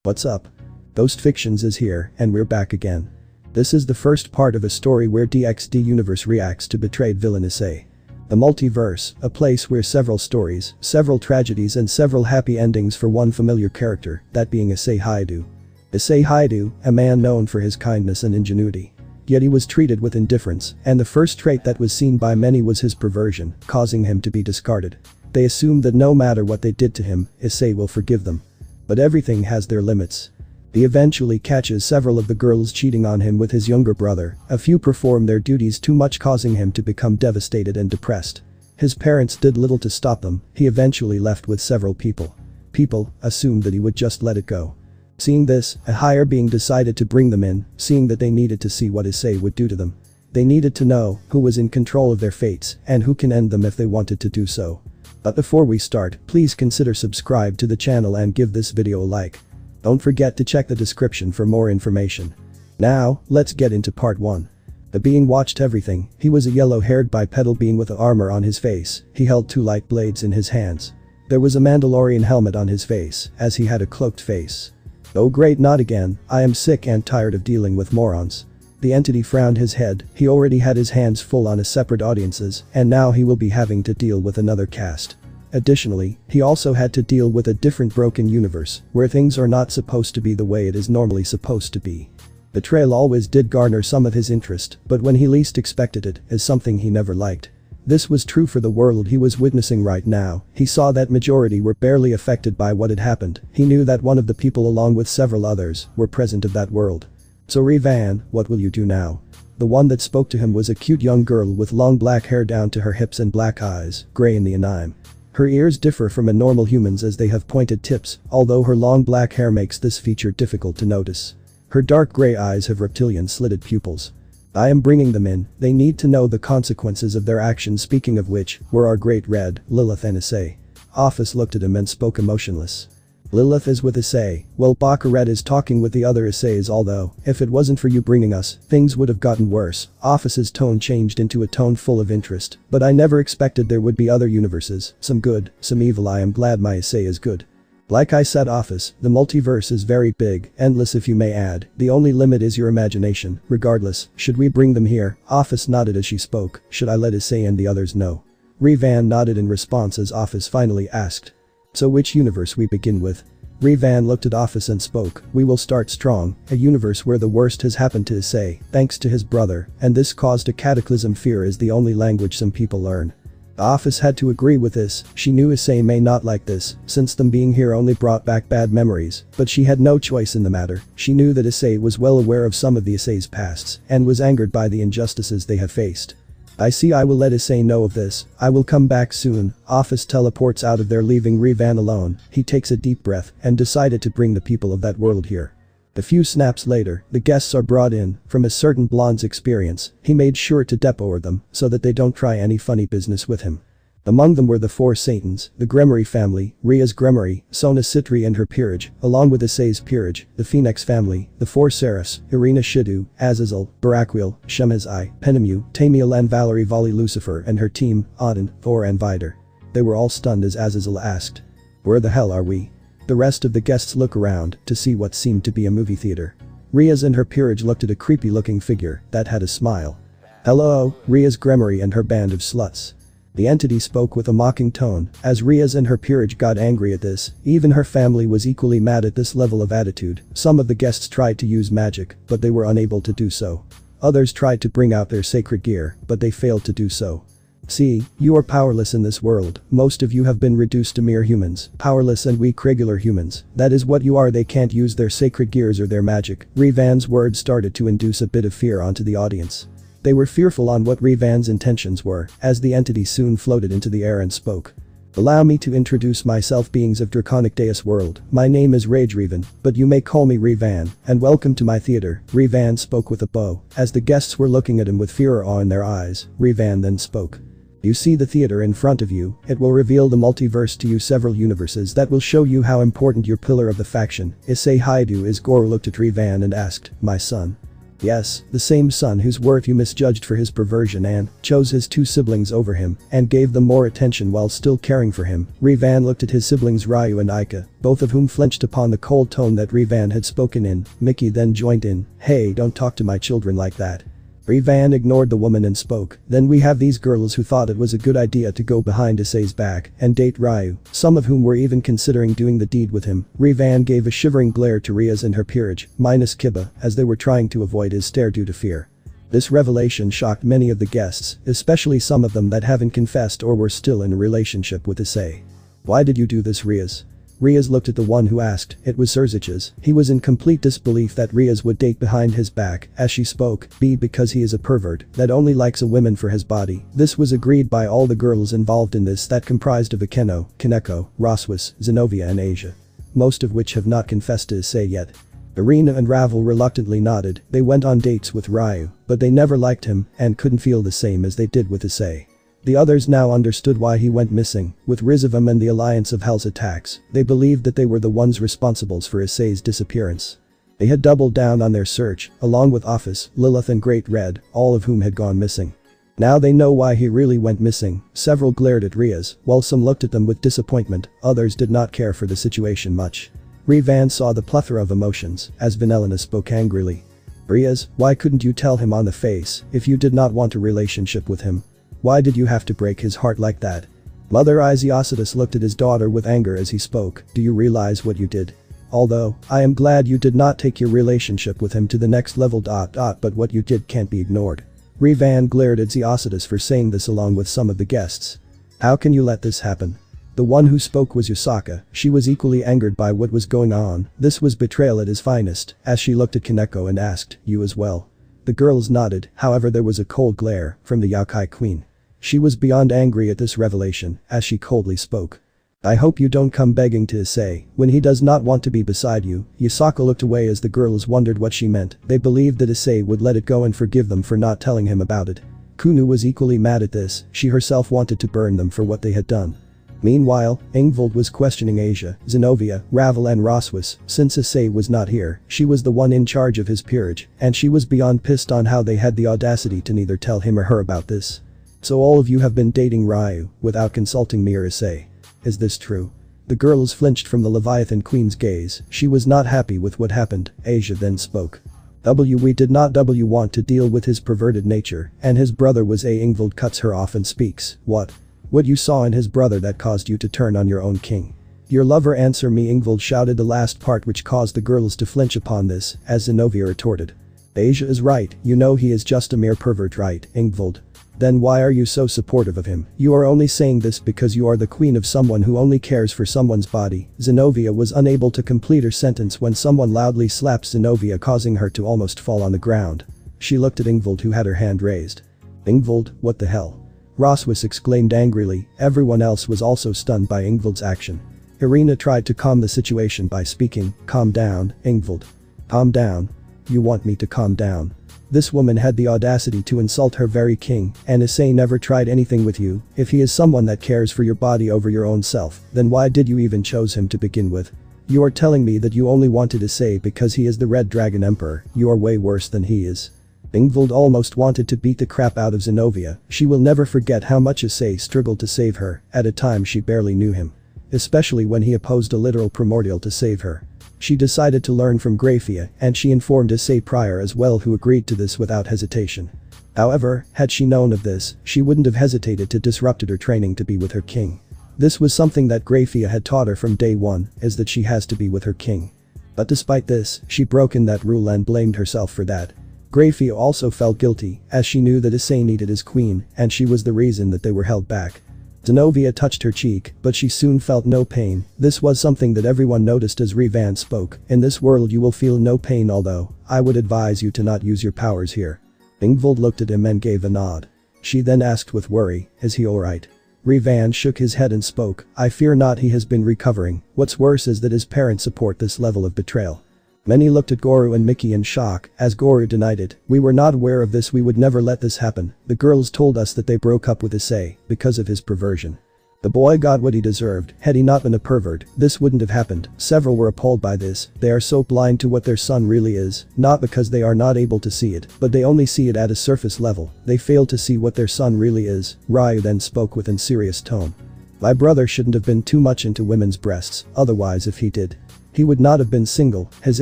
What's up? Ghost Fictions is here, and we're back again. This is the first part of a story where DxD universe reacts to betrayed Villain-Issei. The Multiverse, a place where several stories, several tragedies and several happy endings for one familiar character, that being Issei Hyoudou. Issei Hyoudou, a man known for his kindness and ingenuity. Yet he was treated with indifference, and the first trait that was seen by many was his perversion, causing him to be discarded. They assumed that no matter what they did to him, Issei will forgive them. But everything has their limits. He eventually catches several of the girls cheating on him with his younger brother, a few perform their duties too much, causing him to become devastated and depressed. His parents did little to stop them, he eventually left with several people. People assumed that he would just let it go. Seeing this, a higher being decided to bring them in, seeing that they needed to see what Issei would do to them. They needed to know who was in control of their fates and who can end them if they wanted to do so. But before we start, please consider subscribe to the channel and give this video a like. Don't forget to check the description for more information. Now, let's get into part 1. The being watched everything. He was a yellow-haired bipedal being with armor on his face. He held 2 light blades in his hands. There was a Mandalorian helmet on his face, as he had a cloaked face. Oh great, not again, I am sick and tired of dealing with morons. The entity frowned his head, he already had his hands full on a separate audiences, and now he will be having to deal with another cast. Additionally, he also had to deal with a different broken universe, where things are not supposed to be the way it is normally supposed to be. Betrayal always did garner some of his interest, but when he least expected it, is something he never liked. This was true for the world he was witnessing right now. He saw that majority were barely affected by what had happened. He knew that one of the people along with several others were present of that world. So RageRevan, what will you do now? The one that spoke to him was a cute young girl with long black hair down to her hips and black eyes, gray in the anime. Her ears differ from a normal human's as they have pointed tips, although her long black hair makes this feature difficult to notice. Her dark gray eyes have reptilian slitted pupils. I am bringing them in, they need to know the consequences of their actions. Speaking of which, where are Great Red, Lilith and Issei? Office looked at him and spoke emotionless. Lilith is with Issei, well Bakaret is talking with the other Isseis, although, if it wasn't for you bringing us, things would have gotten worse. Office's tone changed into a tone full of interest, but I never expected there would be other universes, some good, some evil. I am glad my Issei is good. Like I said, Office, the multiverse is very big, endless if you may add, the only limit is your imagination. Regardless, should we bring them here? Office nodded as she spoke. Should I let Issei and the others know? RageRevan nodded in response as Office finally asked. So which universe we begin with? RageRevan looked at Office and spoke. We will start strong, a universe where the worst has happened to Issei, thanks to his brother, and this caused a cataclysm. Fear is the only language some people learn. The Office had to agree with this. She knew Issei may not like this, since them being here only brought back bad memories, but she had no choice in the matter. She knew that Issei was well aware of some of the Issei's pasts, and was angered by the injustices they have faced. I see, I will let Issei know of this. I will come back soon. Office teleports out of there, leaving RageRevan alone. He takes a deep breath and decided to bring the people of that world here. A few snaps later, the guests are brought in. From a certain blonde's experience, he made sure to depot them so that they don't try any funny business with him. Among them were the 4 Satans, the Gremory family, Ria's Gremory, Sona Citri and her peerage, along with Issei's peerage, the Phoenix family, the 4 Seraphs, Irina Shidu, Azazel, Baraquiel, Shemazai, Penemu, Tamiel and Valerie Volley, Lucifer and her team, Auden, Thor and Vider. They were all stunned as Azazel asked. Where the hell are we? The rest of the guests look around to see what seemed to be a movie theater. Ria's and her peerage looked at a creepy looking figure that had a smile. Hello, Ria's Gremory and her band of sluts. The entity spoke with a mocking tone. As Ria's and her peerage got angry at this, even her family was equally mad at this level of attitude. Some of the guests tried to use magic, but they were unable to do so. Others tried to bring out their sacred gear, but they failed to do so. See, you are powerless in this world. Most of you have been reduced to mere humans, powerless and weak regular humans. That is what you are. They can't use their sacred gears or their magic. RageRevan's words started to induce a bit of fear onto the audience. They were fearful on what RageRevan's intentions were, as the entity soon floated into the air and spoke. Allow me to introduce myself, beings of Draconic Deus world. My name is RageRevan, but you may call me RageRevan, and welcome to my theater. RageRevan spoke with a bow. As the guests were looking at him with fear or awe in their eyes, RageRevan then spoke. You see the theater in front of you. It will reveal the multiverse to you, several universes that will show you how important your pillar of the faction, Issei Hyoudou, is. Goro looked at RageRevan and asked, my son. Yes, the same son whose worth you misjudged for his perversion and chose his two siblings over him and gave them more attention while still caring for him. Revan looked at his siblings Ryu and Aika, both of whom flinched upon the cold tone that Revan had spoken in. Mickey then joined in. Hey, don't talk to my children like that. Revan ignored the woman and spoke. Then we have these girls who thought it was a good idea to go behind Issei's back and date Ryu, some of whom were even considering doing the deed with him. Revan gave a shivering glare to Riaz and her peerage, minus Kiba, as they were trying to avoid his stare due to fear. This revelation shocked many of the guests, especially some of them that haven't confessed or were still in a relationship with Issei. Why did you do this, Riaz? Riaz looked at the one who asked. It was Surzich's. He was in complete disbelief that Riaz would date behind his back as she spoke, because he is a pervert that only likes a woman for his body. This was agreed by all the girls involved in this that comprised of Akeno, Kaneko, Roswis, Zenobia and Asia. Most of which have not confessed to Issei yet. Irina and Ravel reluctantly nodded. They went on dates with Ryu, but they never liked him and couldn't feel the same as they did with Issei. The others now understood why he went missing. With RageRevan and the Alliance of Hell's attacks, they believed that they were the ones responsible for Issei's disappearance. They had doubled down on their search, along with Office, Lilith and Great Red, all of whom had gone missing. Now they know why he really went missing. Several glared at Riaz, while some looked at them with disappointment, others did not care for the situation much. Revan saw the plethora of emotions, as Vanillina spoke angrily. Riaz, why couldn't you tell him on the face if you did not want a relationship with him? Why did you have to break his heart like that? Mother Issei looked at his daughter with anger as he spoke. Do you realize what you did? Although, I am glad you did not take your relationship with him to the next level. But what you did can't be ignored. Revan glared at Issei for saying this along with some of the guests. How can you let this happen? The one who spoke was Yusaka. She was equally angered by what was going on. This was betrayal at its finest, as she looked at Kaneko and asked, you as well? The girls nodded, however there was a cold glare from the Yokai Queen. She was beyond angry at this revelation, as she coldly spoke. I hope you don't come begging to Issei when he does not want to be beside you. Yusaka looked away as the girls wondered what she meant. They believed that Issei would let it go and forgive them for not telling him about it. Kunu was equally mad at this. She herself wanted to burn them for what they had done. Meanwhile, Ingvild was questioning Asia, Zenobia, Ravel and Roswis. Since Issei was not here, she was the one in charge of his peerage, and she was beyond pissed on how they had the audacity to neither tell him or her about this. So all of you have been dating Ryu without consulting me or Issei. Is this true? The girls flinched from the Leviathan Queen's gaze. She was not happy with what happened. Asia then spoke. We did not want to deal with his perverted nature, and his brother was a. Ingvild cuts her off and speaks. What you saw in his brother that caused you to turn on your own king? Your lover, answer me, Ingvild shouted, the last part which caused the girls to flinch upon this, as Zenobia retorted. Asia is right, you know he is just a mere pervert, right, Ingvild? Then why are you so supportive of him? You are only saying this because you are the queen of someone who only cares for someone's body. Zenobia was unable to complete her sentence when someone loudly slapped Zenobia, causing her to almost fall on the ground. She looked at Ingvild, who had her hand raised. Ingvild, what the hell? Roswis exclaimed angrily. Everyone else was also stunned by Ingvild's action. Irina tried to calm the situation by speaking. Calm down, Ingvild. Calm down. You want me to calm down? This woman had the audacity to insult her very king, and Issei never tried anything with you. If he is someone that cares for your body over your own self, then why did you even choose him to begin with? You are telling me that you only wanted Issei because he is the Red Dragon Emperor. You are way worse than he is. Ingvild almost wanted to beat the crap out of Zenobia. She will never forget how much Issei struggled to save her, at a time she barely knew him. Especially when he opposed a literal primordial to save her. She decided to learn from Grafia, and she informed Issei prior as well, who agreed to this without hesitation. However, had she known of this, she wouldn't have hesitated to disrupt her training to be with her king. This was something that Grafia had taught her from day one, is that she has to be with her king. But despite this, she broke in that rule and blamed herself for that. Grafia also felt guilty, as she knew that Issei needed his queen, and she was the reason that they were held back. Zenobia touched her cheek, but she soon felt no pain. This was something that everyone noticed as Revan spoke. In this world you will feel no pain, although I would advise you to not use your powers here. Ingvild looked at him and gave a nod. She then asked with worry, is he alright? Revan shook his head and spoke, I fear not, he has been recovering. What's worse is that his parents support this level of betrayal. Many looked at Goro and Mickey in shock, as Goro denied it. We were not aware of this, we would never let this happen. The girls told us that they broke up with Issei because of his perversion. The boy got what he deserved. Had he not been a pervert, this wouldn't have happened. Several were appalled by this. They are so blind to what their son really is, not because they are not able to see it, but they only see it at a surface level. They fail to see what their son really is. Ryu then spoke with a serious tone. My brother shouldn't have been too much into women's breasts, otherwise if he did, he would not have been single. His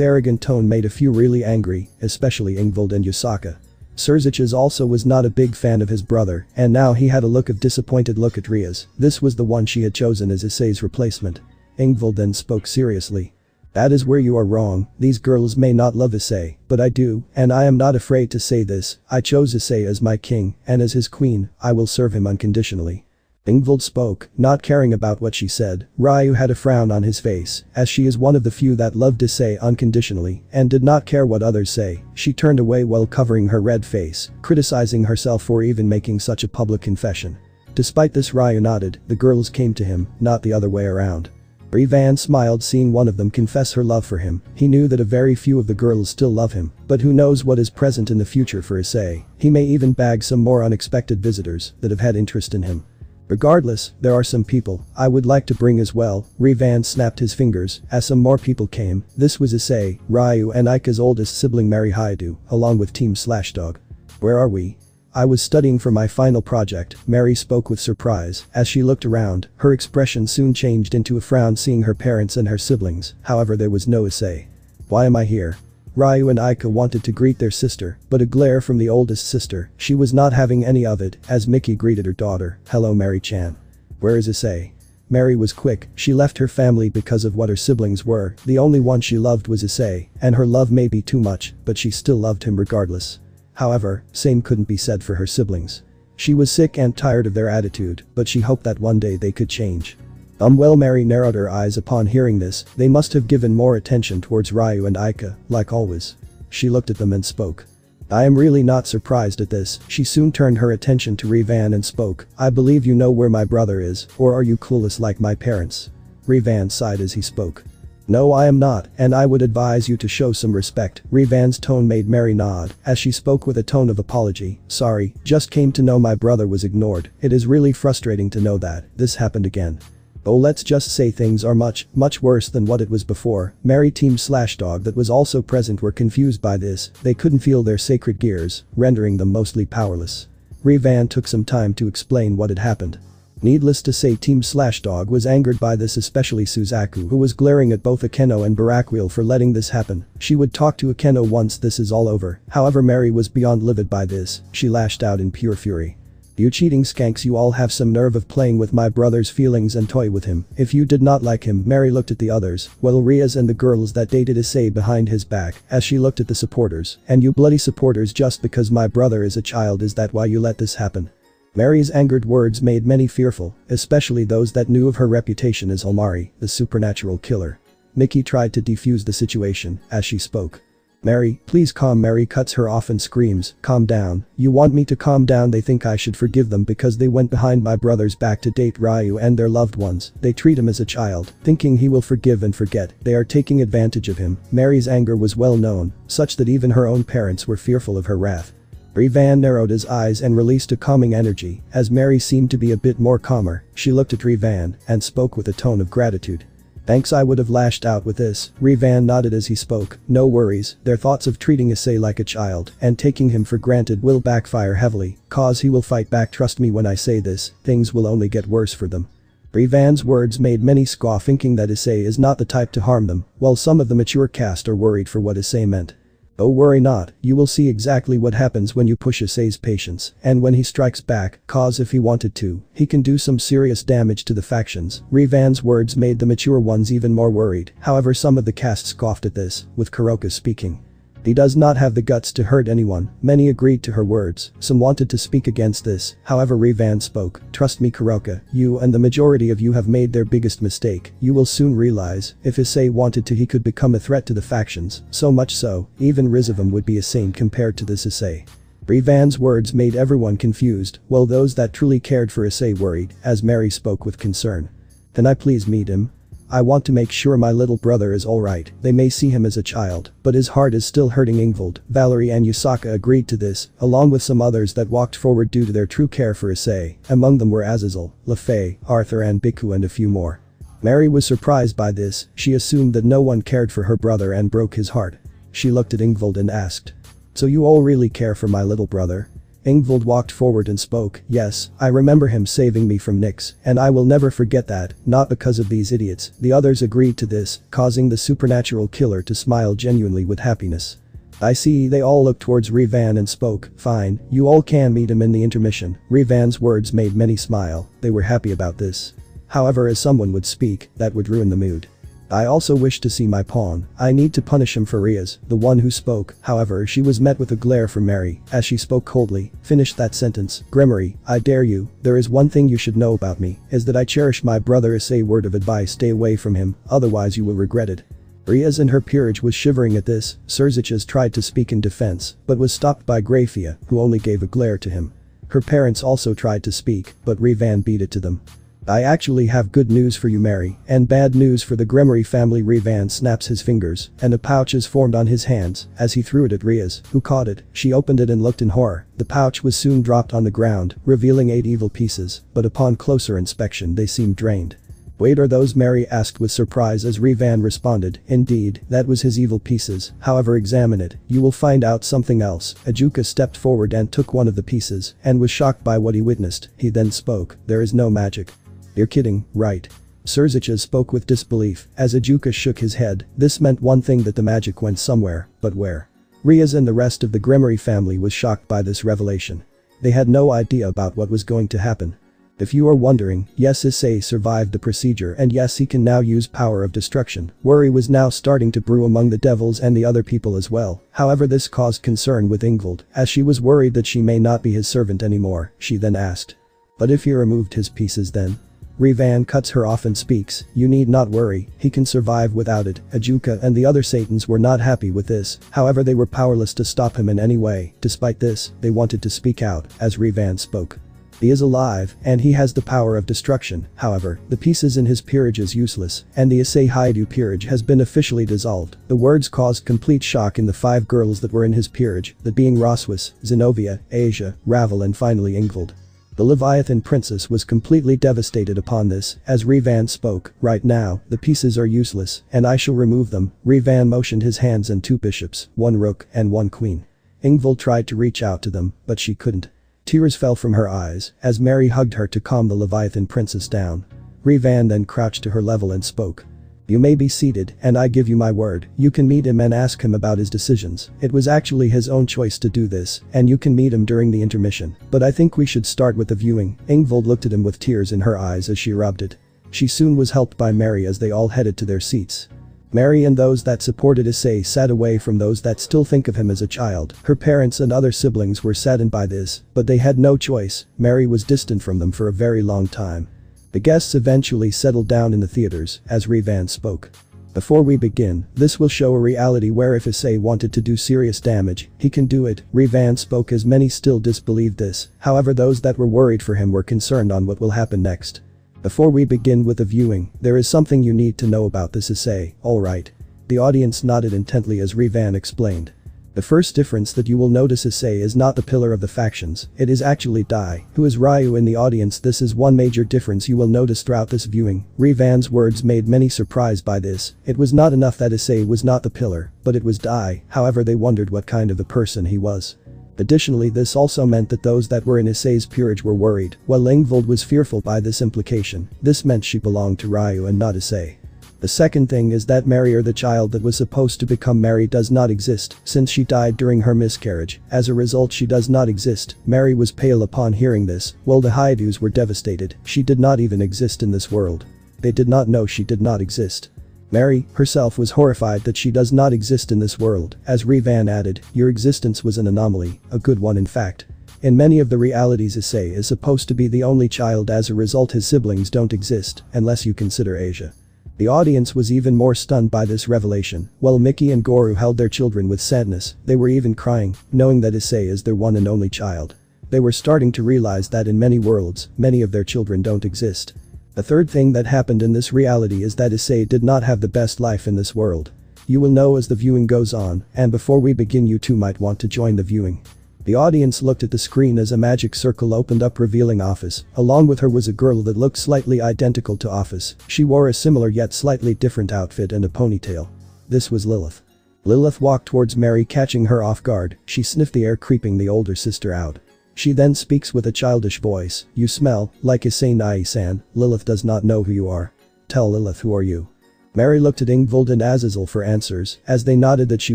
arrogant tone made a few really angry, especially Ingvild and Yusaka. Surziches also was not a big fan of his brother, and now he had a disappointed look at Ria's. This was the one she had chosen as Issei's replacement. Ingvild then spoke seriously. That is where you are wrong. These girls may not love Issei, but I do, and I am not afraid to say this. I chose Issei as my king, and as his queen, I will serve him unconditionally. Ingvild spoke, not caring about what she said. Ryu had a frown on his face, as she is one of the few that loved Issei unconditionally and did not care what others say. She turned away while covering her red face, criticizing herself for even making such a public confession. Despite this, Ryu nodded. The girls came to him, not the other way around. RageRevan smiled seeing one of them confess her love for him. He knew that a very few of the girls still love him, but who knows what is present in the future for Issei. He may even bag some more unexpected visitors that have had interest in him. Regardless, there are some people I would like to bring as well. RageRevan snapped his fingers as some more people came. This was Issei, Ryu and Aika's oldest sibling Issei Hyoudou, along with Team Slashdog. Where are we? I was studying for my final project, Mary spoke with surprise. As she looked around, her expression soon changed into a frown seeing her parents and her siblings. However, there was no Issei. Why am I here? Ryu and Aika wanted to greet their sister, but a glare from the oldest sister. She was not having any of it as Mickey greeted her daughter. Hello Mary-chan. Where is Issei? Mary was quick. She left her family because of what her siblings were. The only one she loved was Issei, and her love may be too much, but she still loved him regardless. However, same couldn't be said for her siblings. She was sick and tired of their attitude, but she hoped that one day they could change. Well, Mary narrowed her eyes upon hearing this. They must have given more attention towards Ryu and Aika, like always. She looked at them and spoke. I am really not surprised at this. She soon turned her attention to RageRevan and spoke. I believe you know where my brother is, or are you clueless like my parents? RageRevan sighed as he spoke. No, I am not, and I would advise you to show some respect. RageRevan's tone made Mary nod, as she spoke with a tone of apology. Sorry, just came to know my brother was ignored. It is really frustrating to know that this happened again. Oh, let's just say things are much worse than what it was before. Mary Team Slashdog that was also present were confused by this. They couldn't feel their sacred gears, rendering them mostly powerless. RageRevan took some time to explain what had happened. Needless to say, Team Slashdog was angered by this, especially Suzaku, who was glaring at both Akeno and Barakwheel for letting this happen. She would talk to Akeno once this is all over. However, Mary was beyond livid by this. She lashed out in pure fury. You cheating skanks, you all have some nerve of playing with my brother's feelings and toy with him. If you did not like him. Mary looked at the others, well, Ria's and the girls that dated Issei behind his back, as she looked at the supporters. And you bloody supporters, just because my brother is a child, is that why you let this happen? Mary's angered words made many fearful, especially those that knew of her reputation as Almari, the supernatural killer. Mickey tried to defuse the situation as she spoke. Mary, please calm. Mary cuts her off and screams, calm down. You want me to calm down? They think I should forgive them because they went behind my brother's back to date Ryu and their loved ones. They treat him as a child, thinking he will forgive and forget. They are taking advantage of him. Mary's anger was well known, such that even her own parents were fearful of her wrath. RageRevan narrowed his eyes and released a calming energy, as Mary seemed to be a bit more calmer. She looked at RageRevan and spoke with a tone of gratitude. Thanks, I would have lashed out with this. RageRevan nodded as he spoke. No worries, their thoughts of treating Issei like a child and taking him for granted will backfire heavily, cause he will fight back. Trust me when I say this, things will only get worse for them. RageRevan's words made many scoff, thinking that Issei is not the type to harm them, while some of the mature cast are worried for what Issei meant. Oh, worry not, you will see exactly what happens when you push Issei's patience, and when he strikes back, cause if he wanted to, he can do some serious damage to the factions. RageRevan's words made the mature ones even more worried. However, some of the cast scoffed at this, with Kuroka speaking. He does not have the guts to hurt anyone. Many agreed to her words. Some wanted to speak against this. However, RageRevan spoke. Trust me, Kuroka, you and the majority of you have made their biggest mistake. You will soon realize, if Issei wanted to, he could become a threat to the factions. So much so, even RageRevan would be a saint compared to this Issei. RageRevan's words made everyone confused, while those that truly cared for Issei worried, as Mary spoke with concern. Can I please meet him? I want to make sure my little brother is alright. They may see him as a child, but his heart is still hurting. Ingvild, Valerie and Yusaka agreed to this, along with some others that walked forward due to their true care for Issei. Among them were Azazel, Lefay, Arthur and Biku and a few more. Mary was surprised by this. She assumed that no one cared for her brother and broke his heart. She looked at Ingvild and asked, "So you all really care for my little brother?" Ingvild walked forward and spoke, "Yes, I remember him saving me from Nyx, and I will never forget that, not because of these idiots." The others agreed to this, causing the supernatural killer to smile genuinely with happiness. "I see." They all looked towards Revan and spoke, "Fine, you all can meet him in the intermission." Revan's words made many smile. They were happy about this. However, as someone would speak, that would ruin the mood. "I also wish to see my pawn. I need to punish him for Riaz." The one who spoke, however, she was met with a glare from Mary, as she spoke coldly. "Finish that sentence. Gremory, I dare you. There is one thing you should know about me, is that I cherish my brother Issei. Word of advice, stay away from him, otherwise you will regret it." Riaz in her peerage was shivering at this. Surziches tried to speak in defense, but was stopped by Grafia, who only gave a glare to him. Her parents also tried to speak, but Revan beat it to them. "I actually have good news for you, Mary, and bad news for the Gremory family." Revan snaps his fingers, and a pouch is formed on his hands, as he threw it at Riaz, who caught it. She opened it and looked in horror. The pouch was soon dropped on the ground, revealing 8 evil pieces, but upon closer inspection they seemed drained. "Wait, are those?" Mary asked with surprise as Revan responded, "Indeed, that was his evil pieces. However, examine it. You will find out something else." Ajuka stepped forward and took one of the pieces, and was shocked by what he witnessed. He then spoke, "There is no magic." "You're kidding, right?" Surziches spoke with disbelief, as Ajuka shook his head. This meant one thing, that the magic went somewhere, but where? Riaz and the rest of the Gremory family was shocked by this revelation. They had no idea about what was going to happen. If you are wondering, yes, Issei survived the procedure, and yes, he can now use power of destruction. Worry was now starting to brew among the devils and the other people as well. However, this caused concern with Ingvild, as she was worried that she may not be his servant anymore. She then asked, "But if he removed his pieces then?" Revan cuts her off and speaks, "You need not worry, he can survive without it." Ajuka and the other Satans were not happy with this, however they were powerless to stop him in any way. Despite this, they wanted to speak out, as Revan spoke. "He is alive, and he has the power of destruction. However, the pieces in his peerage is useless, and the Issei Hyoudou peerage has been officially dissolved." The words caused complete shock in the 5 girls that were in his peerage, that being Roswis, Zenobia, Asia, Ravel and finally Ingvild. The Leviathan princess was completely devastated upon this, as Revan spoke, "Right now, the pieces are useless, and I shall remove them." Revan motioned his hands and 2 bishops, 1 rook and 1 queen. Ingvild tried to reach out to them, but she couldn't. Tears fell from her eyes, as Mary hugged her to calm the Leviathan princess down. Revan then crouched to her level and spoke. "You may be seated, and I give you my word, you can meet him and ask him about his decisions. It was actually his own choice to do this, and you can meet him during the intermission. But I think we should start with the viewing." Ingvild looked at him with tears in her eyes as she rubbed it. She soon was helped by Mary as they all headed to their seats. Mary and those that supported Issei sat away from those that still think of him as a child. Her parents and other siblings were saddened by this, but they had no choice. Mary was distant from them for a very long time. The guests eventually settled down in the theaters, as Revan spoke. "Before we begin, this will show a reality where if Issei wanted to do serious damage, he can do it." Revan spoke as many still disbelieved this, however those that were worried for him were concerned on what will happen next. "Before we begin with the viewing, there is something you need to know about this Issei, alright?" The audience nodded intently as Revan explained. "The first difference that you will notice, Issei is not the pillar of the factions, it is actually Dai, who is Ryu in the audience. This is one major difference you will notice throughout this viewing." Revan's words made many surprised by this. It was not enough that Issei was not the pillar, but it was Dai, however they wondered what kind of a person he was. Additionally, this also meant that those that were in Issei's peerage were worried, while Ingvild was fearful by this implication. This meant she belonged to Ryu and not Issei. The second thing is that Mary, or the child that was supposed to become Mary, does not exist, since she died during her miscarriage. As a result, she does not exist. Mary was pale upon hearing this, while the Hyoudous were devastated. She did not even exist in this world. They did not know she did not exist. Mary, herself, was horrified that she does not exist in this world. As Revan added, "Your existence was an anomaly, a good one in fact. In many of the realities, Issei is supposed to be the only child. As a result, his siblings don't exist, unless you consider Asia." The audience was even more stunned by this revelation. While Mickey and Goru held their children with sadness, they were even crying, knowing that Issei is their one and only child. They were starting to realize that in many worlds, many of their children don't exist. The third thing that happened in this reality is that Issei did not have the best life in this world. You will know as the viewing goes on, and before we begin you too might want to join the viewing. The audience looked at the screen as a magic circle opened up revealing Office. Along with her was a girl that looked slightly identical to Office. She wore a similar yet slightly different outfit and a ponytail. This was Lilith. Lilith walked towards Mary, catching her off guard. She sniffed the air, creeping the older sister out. She then speaks with a childish voice. You smell like Issei Hyoudou-san. Lilith does not know who you are. Tell Lilith, who are you? Mary looked at Ingvild and Azazel for answers. As they nodded that she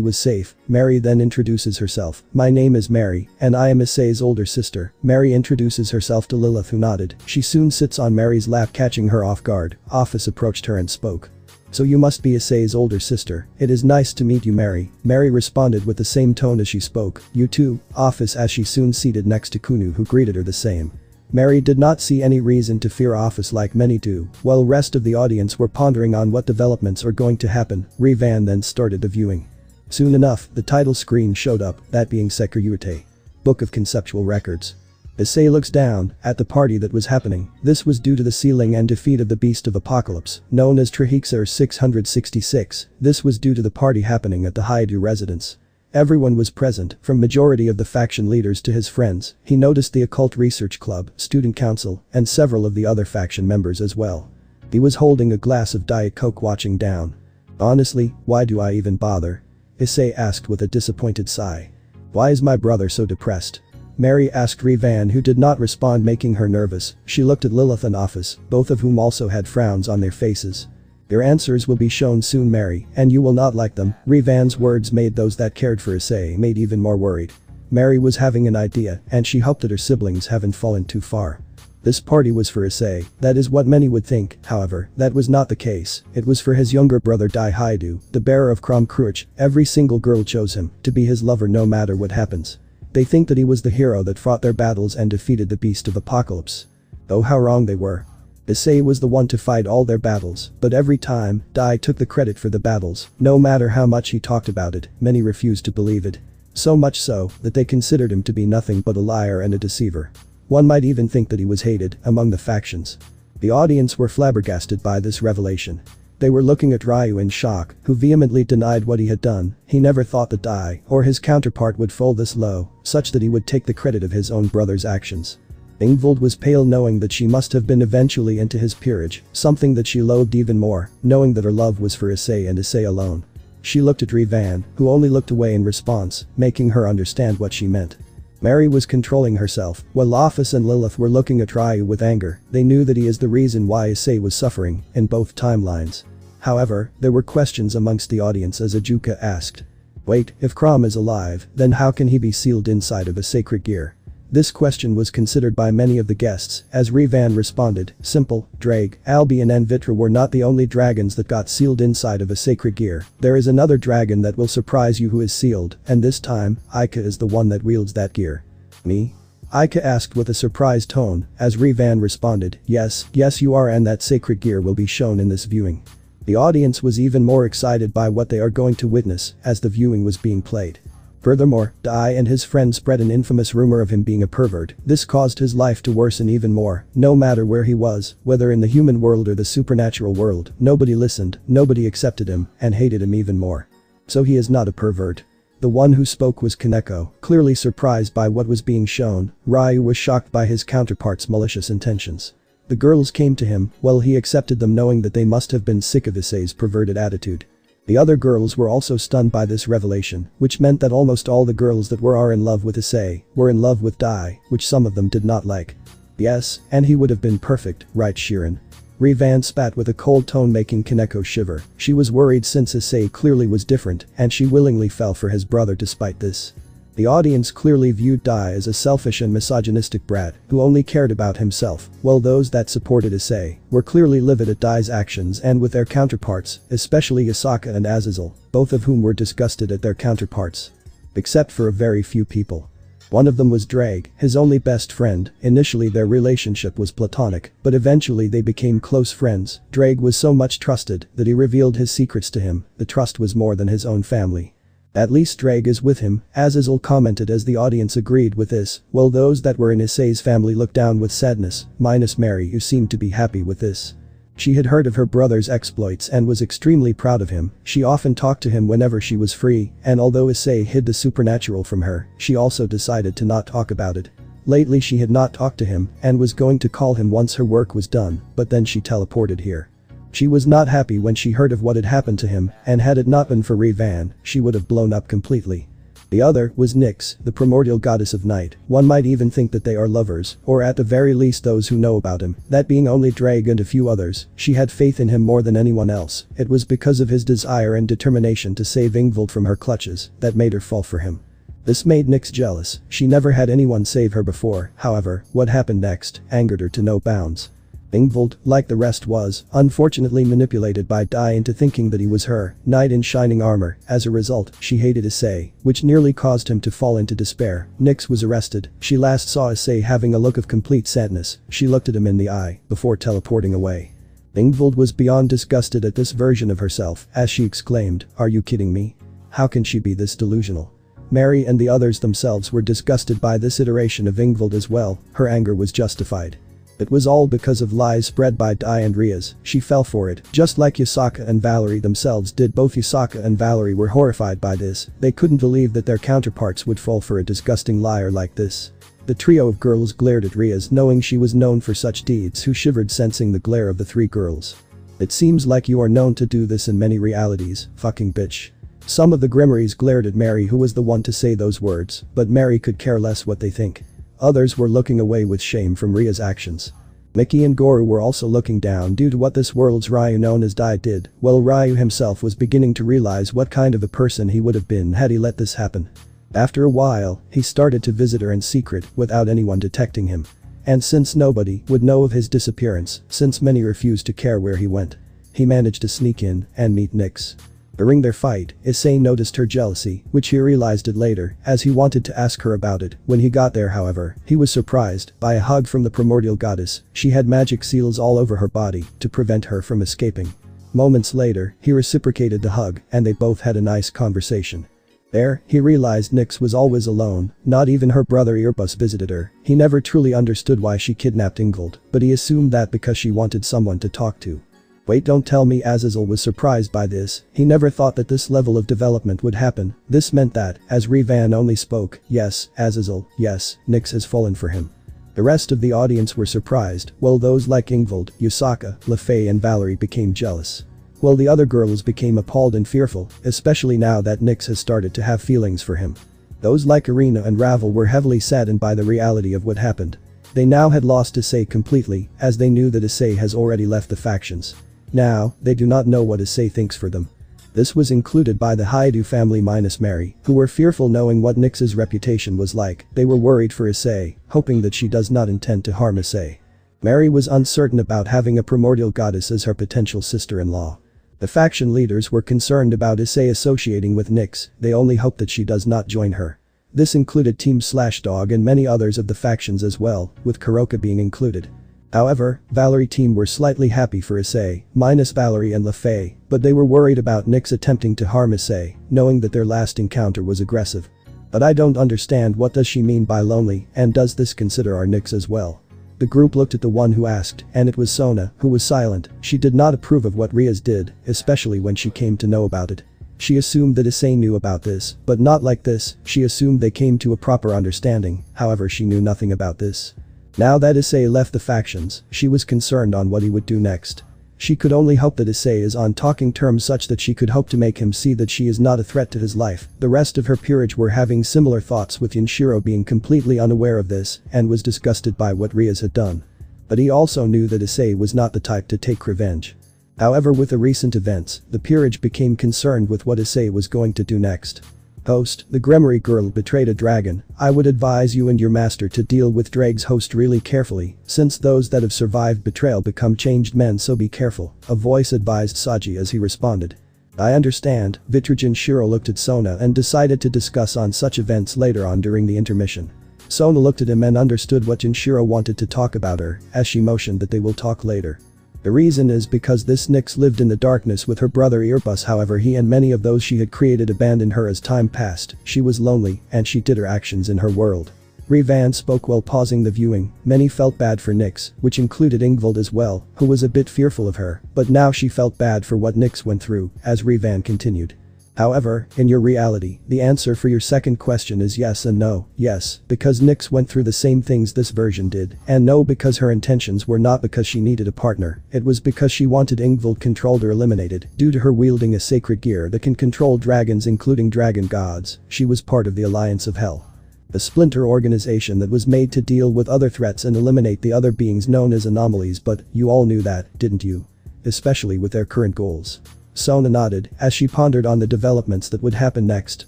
was safe, Mary then introduces herself. My name is Mary, and I am Issei's older sister. Mary introduces herself to Lilith, who nodded. She soon sits on Mary's lap, catching her off guard. Office approached her and spoke. So you must be Issei's older sister. It is nice to meet you, Mary. Mary responded with the same tone as she spoke. You too, Office, as she soon seated next to Kunu, who greeted her the same. Mary did not see any reason to fear Office like many do. While rest of the audience were pondering on what developments are going to happen, RageRevan then started the viewing. Soon enough, the title screen showed up, that being Issei Hyoudou, Book of Conceptual Records. Issei looks down at the party that was happening. This was due to the sealing and defeat of the Beast of Apocalypse, known as tragedies 666. This was due to the party happening at the Hyoudou residence. Everyone was present, from majority of the faction leaders to his friends. He noticed the Occult Research Club, Student Council, and several of the other faction members as well. He was holding a glass of Diet Coke, watching down. Honestly, why do I even bother? Issei asked with a disappointed sigh. Why is my brother so depressed? Mary asked RageRevan, who did not respond, making her nervous. She looked at Lilith and Office, both of whom also had frowns on their faces. Their answers will be shown soon, Mary, and you will not like them. RageRevan's words made those that cared for Issei made even more worried. Mary was having an idea, and she hoped that her siblings haven't fallen too far. This party was for Issei, that is what many would think. However, that was not the case. It was for his younger brother Hyoudou, the bearer of Crom Cruach. Every single girl chose him to be his lover no matter what happens. They think that he was the hero that fought their battles and defeated the Beast of Apocalypse. Oh, how wrong they were. Issei was the one to fight all their battles, but every time, Dai took the credit for the battles. No matter how much he talked about it, many refused to believe it. So much so, that they considered him to be nothing but a liar and a deceiver. One might even think that he was hated among the factions. The audience were flabbergasted by this revelation. They were looking at Ryu in shock, who vehemently denied what he had done. He never thought that Dai, or his counterpart, would fall this low, such that he would take the credit of his own brother's actions. Ingvild was pale, knowing that she must have been eventually into his peerage, something that she loathed even more, knowing that her love was for Issei and Issei alone. She looked at RageRevan, who only looked away in response, making her understand what she meant. Mary was controlling herself, while Office and Lilith were looking at Ryu with anger. They knew that he is the reason why Issei was suffering, in both timelines. However, there were questions amongst the audience as Ajuka asked. Wait, if Crom is alive, then how can he be sealed inside of a sacred gear? This question was considered by many of the guests, as RageRevan responded, simple, Drag, Albion and Vitra were not the only dragons that got sealed inside of a sacred gear. There is another dragon that will surprise you who is sealed, and this time, Aika is the one that wields that gear. Me? Aika asked with a surprised tone, as RageRevan responded, yes you are, and that sacred gear will be shown in this viewing. The audience was even more excited by what they are going to witness, as the viewing was being played. Furthermore, Dai and his friend spread an infamous rumor of him being a pervert. This caused his life to worsen even more. No matter where he was, whether in the human world or the supernatural world, nobody listened, nobody accepted him, and hated him even more. So he is not a pervert. The one who spoke was Kaneko, clearly surprised by what was being shown. Ryu was shocked by his counterpart's malicious intentions. The girls came to him, while he accepted them, knowing that they must have been sick of Issei's perverted attitude. The other girls were also stunned by this revelation, which meant that almost all the girls that are in love with Issei were in love with Dai, which some of them did not like. Yes, and he would have been perfect, right, Shirin? RageRevan spat with a cold tone, making Kaneko shiver. She was worried since Issei clearly was different, and she willingly fell for his brother despite this. The audience clearly viewed Dai as a selfish and misogynistic brat who only cared about himself, while those that supported Issei were clearly livid at Dai's actions and with their counterparts, especially Yasaka and Azazel, both of whom were disgusted at their counterparts. Except for a very few people. One of them was Drag, his only best friend. Initially their relationship was platonic, but eventually they became close friends. Drag was so much trusted that he revealed his secrets to him. The trust was more than his own family. At least Drake is with him, Azazel commented as the audience agreed with this, while those that were in Issei's family looked down with sadness, minus Mary who seemed to be happy with this. She had heard of her brother's exploits and was extremely proud of him. She often talked to him whenever she was free, and although Issei hid the supernatural from her, she also decided to not talk about it. Lately she had not talked to him and was going to call him once her work was done, but then she teleported here. She was not happy when she heard of what had happened to him, and had it not been for RageRevan, she would have blown up completely. The other was Nyx, the primordial goddess of night. One might even think that they are lovers, or at the very least those who know about him, that being only Drake and a few others. She had faith in him more than anyone else. It was because of his desire and determination to save Ingvild from her clutches that made her fall for him. This made Nyx jealous. She never had anyone save her before. However, what happened next angered her to no bounds. Ingvild, like the rest, was, unfortunately, manipulated by Dai into thinking that he was her knight in shining armor. As a result, she hated Issei, which nearly caused him to fall into despair. Nyx was arrested. She last saw Issei having a look of complete sadness. She looked at him in the eye before teleporting away. Ingvild was beyond disgusted at this version of herself as she exclaimed, "Are you kidding me? How can she be this delusional?" Mary and the others themselves were disgusted by this iteration of Ingvild as well. Her anger was justified. It was all because of lies spread by Dai and Riaz. She fell for it, just like Yusaka and Valerie themselves did. Both Yusaka and Valerie were horrified by this. They couldn't believe that their counterparts would fall for a disgusting liar like this. The trio of girls glared at Riaz, knowing she was known for such deeds, who shivered sensing the glare of the three girls. "It seems like you are known to do this in many realities, fucking bitch." Some of the Grimoires glared at Mary, who was the one to say those words, but Mary could care less what they think. Others were looking away with shame from Ria's actions. Mickey and Goru were also looking down due to what this world's Ryu known as Dai did, while Ryu himself was beginning to realize what kind of a person he would have been had he let this happen. After a while, he started to visit her in secret without anyone detecting him. And since nobody would know of his disappearance, since many refused to care where he went, he managed to sneak in and meet Nyx. During their fight, Issei noticed her jealousy, which he realized it later, as he wanted to ask her about it. When he got there, however, he was surprised by a hug from the primordial goddess. She had magic seals all over her body to prevent her from escaping. Moments later, he reciprocated the hug, and they both had a nice conversation. There, he realized Nyx was always alone. Not even her brother Erebus visited her. He never truly understood why she kidnapped Ingvild, but he assumed that because she wanted someone to talk to. Wait, don't tell me. Azazel was surprised by this. He never thought that this level of development would happen. This meant that, as RageRevan only spoke, "Yes, Azazel, yes, Nyx has fallen for him." The rest of the audience were surprised, while those like Ingvild, Yusaka, Lefay and Valerie became jealous. While the other girls became appalled and fearful, especially now that Nyx has started to have feelings for him. Those like Irina and Ravel were heavily saddened by the reality of what happened. They now had lost Issei completely, as they knew that Issei has already left the factions. Now, they do not know what Issei thinks for them. This was included by the Hyoudou family minus Mary, who were fearful knowing what Nyx's reputation was like. They were worried for Issei, hoping that she does not intend to harm Issei. Mary was uncertain about having a primordial goddess as her potential sister-in-law. The faction leaders were concerned about Issei associating with Nyx. They only hoped that she does not join her. This included Team Slashdog and many others of the factions as well, with Kuroka being included. However, Valerie team were slightly happy for Issei, minus Valerie and Lefay, but they were worried about Nyx attempting to harm Issei, knowing that their last encounter was aggressive. But I don't understand, what does she mean by lonely, and does this consider our Nyx as well? The group looked at the one who asked, and it was Sona, who was silent. She did not approve of what Riaz did, especially when she came to know about it. She assumed that Issei knew about this, but not like this. She assumed they came to a proper understanding, however she knew nothing about this. Now that Issei left the factions, she was concerned on what he would do next. She could only hope that Issei is on talking terms such that she could hope to make him see that she is not a threat to his life. The rest of her peerage were having similar thoughts, with Yunshiro being completely unaware of this and was disgusted by what Riaz had done. But he also knew that Issei was not the type to take revenge. However, with the recent events, the peerage became concerned with what Issei was going to do next. Host, the Grimoire girl betrayed a dragon. I would advise you and your master to deal with Drake's host really carefully, since those that have survived betrayal become changed men, so be careful, a voice advised Saji as he responded. I understand. Vitrajin Shiro looked at Sona and decided to discuss on such events later on during the intermission. Sona looked at him and understood what Junshiro wanted to talk about her, as she motioned that they will talk later. The reason is because this Nyx lived in the darkness with her brother Erebus, however he and many of those she had created abandoned her as time passed, she was lonely and she did her actions in her world. RageRevan spoke while pausing the viewing. Many felt bad for Nyx, which included Ingvild as well, who was a bit fearful of her, but now she felt bad for what Nyx went through, as RageRevan continued. However, in your reality, the answer for your second question is yes and no. Yes, because Nyx went through the same things this version did, and no, because her intentions were not because she needed a partner, it was because she wanted Ingvild controlled or eliminated. Due to her wielding a sacred gear that can control dragons including dragon gods, she was part of the Alliance of Hell. The splinter organization that was made to deal with other threats and eliminate the other beings known as anomalies, but you all knew that, didn't you? Especially with their current goals. Sona nodded as she pondered on the developments that would happen next.